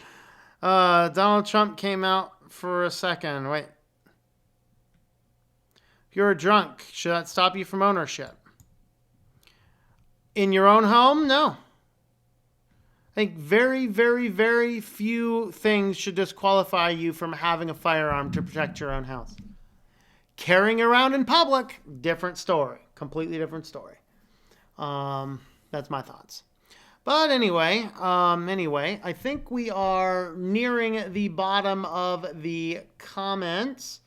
Donald Trump came out for a second. Wait. If you're a drunk, should that stop you from ownership? In your own home? No. I think very, very, very few things should disqualify you from having a firearm to protect your own house. Carrying around in public, different story. Completely different story. That's my thoughts. But anyway, I think we are nearing the bottom of the comments.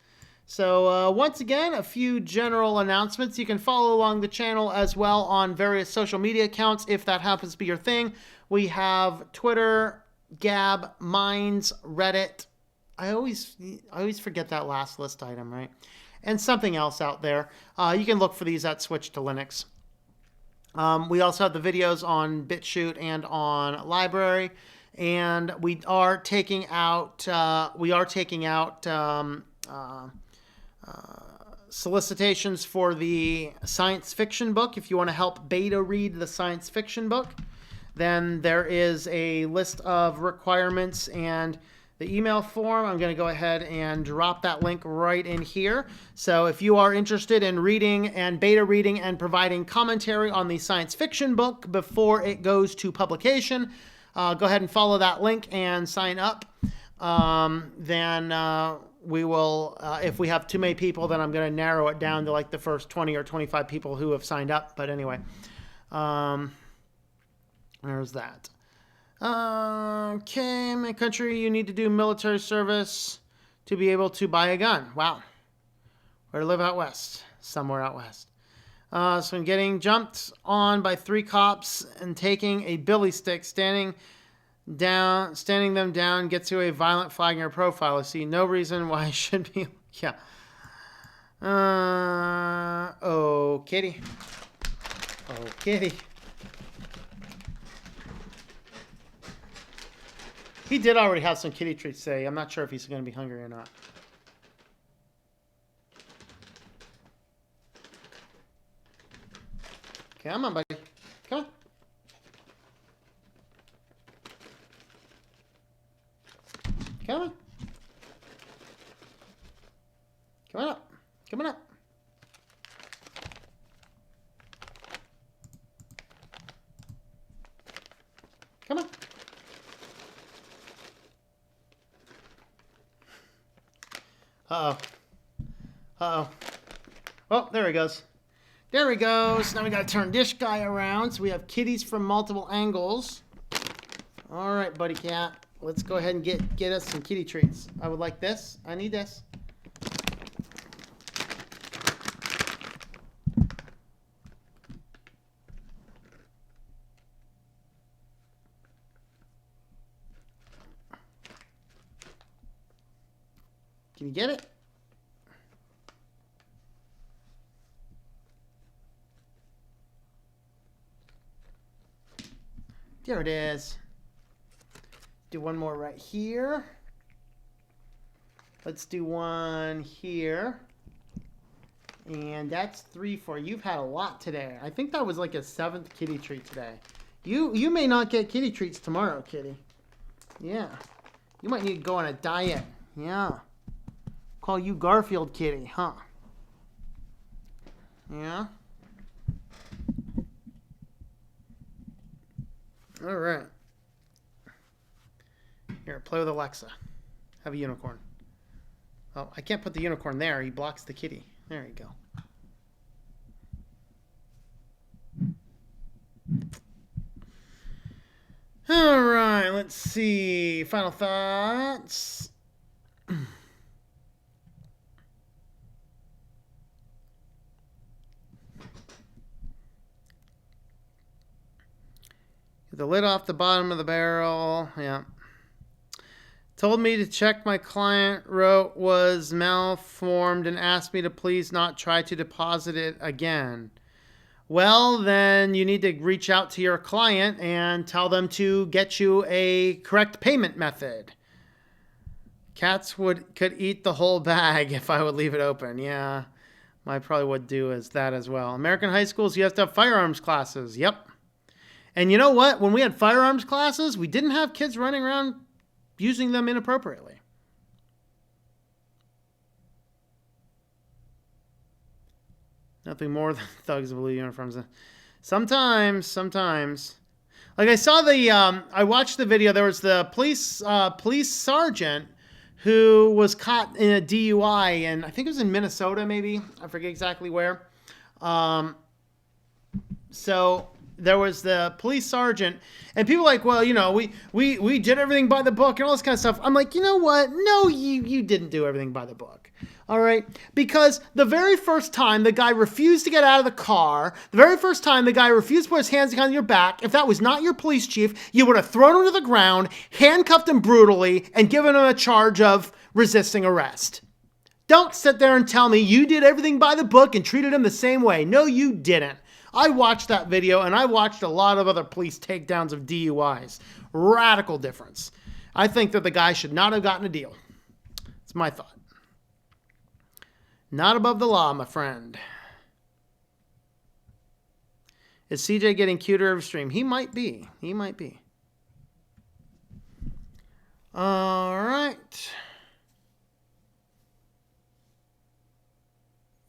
So once again, a few general announcements. You can follow along the channel as well on various social media accounts if that happens to be your thing. We have Twitter, Gab, Minds, Reddit. I always forget that last list item, right? And something else out there. You can look for these at Switch to Linux. We also have the videos on BitChute and on Library, and we are taking out solicitations for the science fiction book. If you want to help beta read the science fiction book, then there is a list of requirements and the email form. I'm going to go ahead and drop that link right in here. So if you are interested in reading and beta reading and providing commentary on the science fiction book before it goes to publication, go ahead and follow that link and sign up. Then we will, if we have too many people, then I'm going to narrow it down to like the first 20 or 25 people who have signed up. But anyway, there's that. Okay, in my country, you need to do military service to be able to buy a gun. Wow. Where to live out west? Somewhere out west. So I'm getting jumped on by 3 cops and taking a billy stick, standing them down, gets you a violent flag in your profile. I see no reason why I should be. Yeah. Oh, kitty. Oh, kitty. He did already have some kitty treats today. I'm not sure if he's going to be hungry or not. Come on, buddy. Come on. Come on. Come on up. Come on up. Come on. Uh-oh. Uh-oh. Oh, there he goes. There he goes. Now we got to turn this guy around. So we have kitties from multiple angles. All right, buddy cat. Let's go ahead and get us some kitty treats. I would like this. I need this. Can you get it? There it is. Do one more right here. Let's do one here. And that's 3 for you. You've had a lot today. I think that was like a 7th kitty treat today. You may not get kitty treats tomorrow, kitty. Yeah. You might need to go on a diet. Yeah. Call you Garfield Kitty, huh? Yeah. All right. Here, play with Alexa. Have a unicorn. Oh, I can't put the unicorn there. He blocks the kitty. There you go. All right, let's see. Final thoughts. The lid off the bottom of the barrel. Yeah. Told me to check my client wrote was malformed and asked me to please not try to deposit it again. Well, then you need to reach out to your client and tell them to get you a correct payment method. Cats could eat the whole bag if I would leave it open. Yeah, I probably would do as that as well. American high schools, you have to have firearms classes. Yep. And you know what? When we had firearms classes, we didn't have kids running around using them inappropriately. Nothing more than thugs in blue uniforms. Sometimes. Like I saw I watched the video. There was the police sergeant who was caught in a DUI, and I think it was in Minnesota, maybe. I forget exactly where. So there was the police sergeant, and people were like, well, you know, we did everything by the book and all this kind of stuff. I'm like, you know what? No, you didn't do everything by the book. All right? Because the very first time the guy refused to get out of the car, the very first time the guy refused to put his hands behind your back, if that was not your police chief, you would have thrown him to the ground, handcuffed him brutally, and given him a charge of resisting arrest. Don't sit there and tell me you did everything by the book and treated him the same way. No, you didn't. I watched that video, and I watched a lot of other police takedowns of DUIs. Radical difference. I think that the guy should not have gotten a deal. It's my thought. Not above the law, my friend. Is CJ getting cuter every stream? He might be. All right.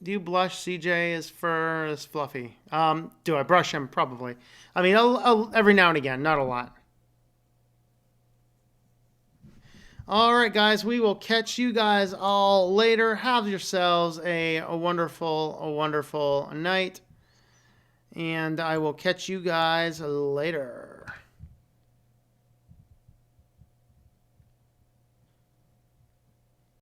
Do you blush? CJ's fur is fluffy. Do I brush him? Probably. I mean, I'll every now and again, not a lot. All right, guys, we will catch you guys all later. Have yourselves a wonderful night. And I will catch you guys later.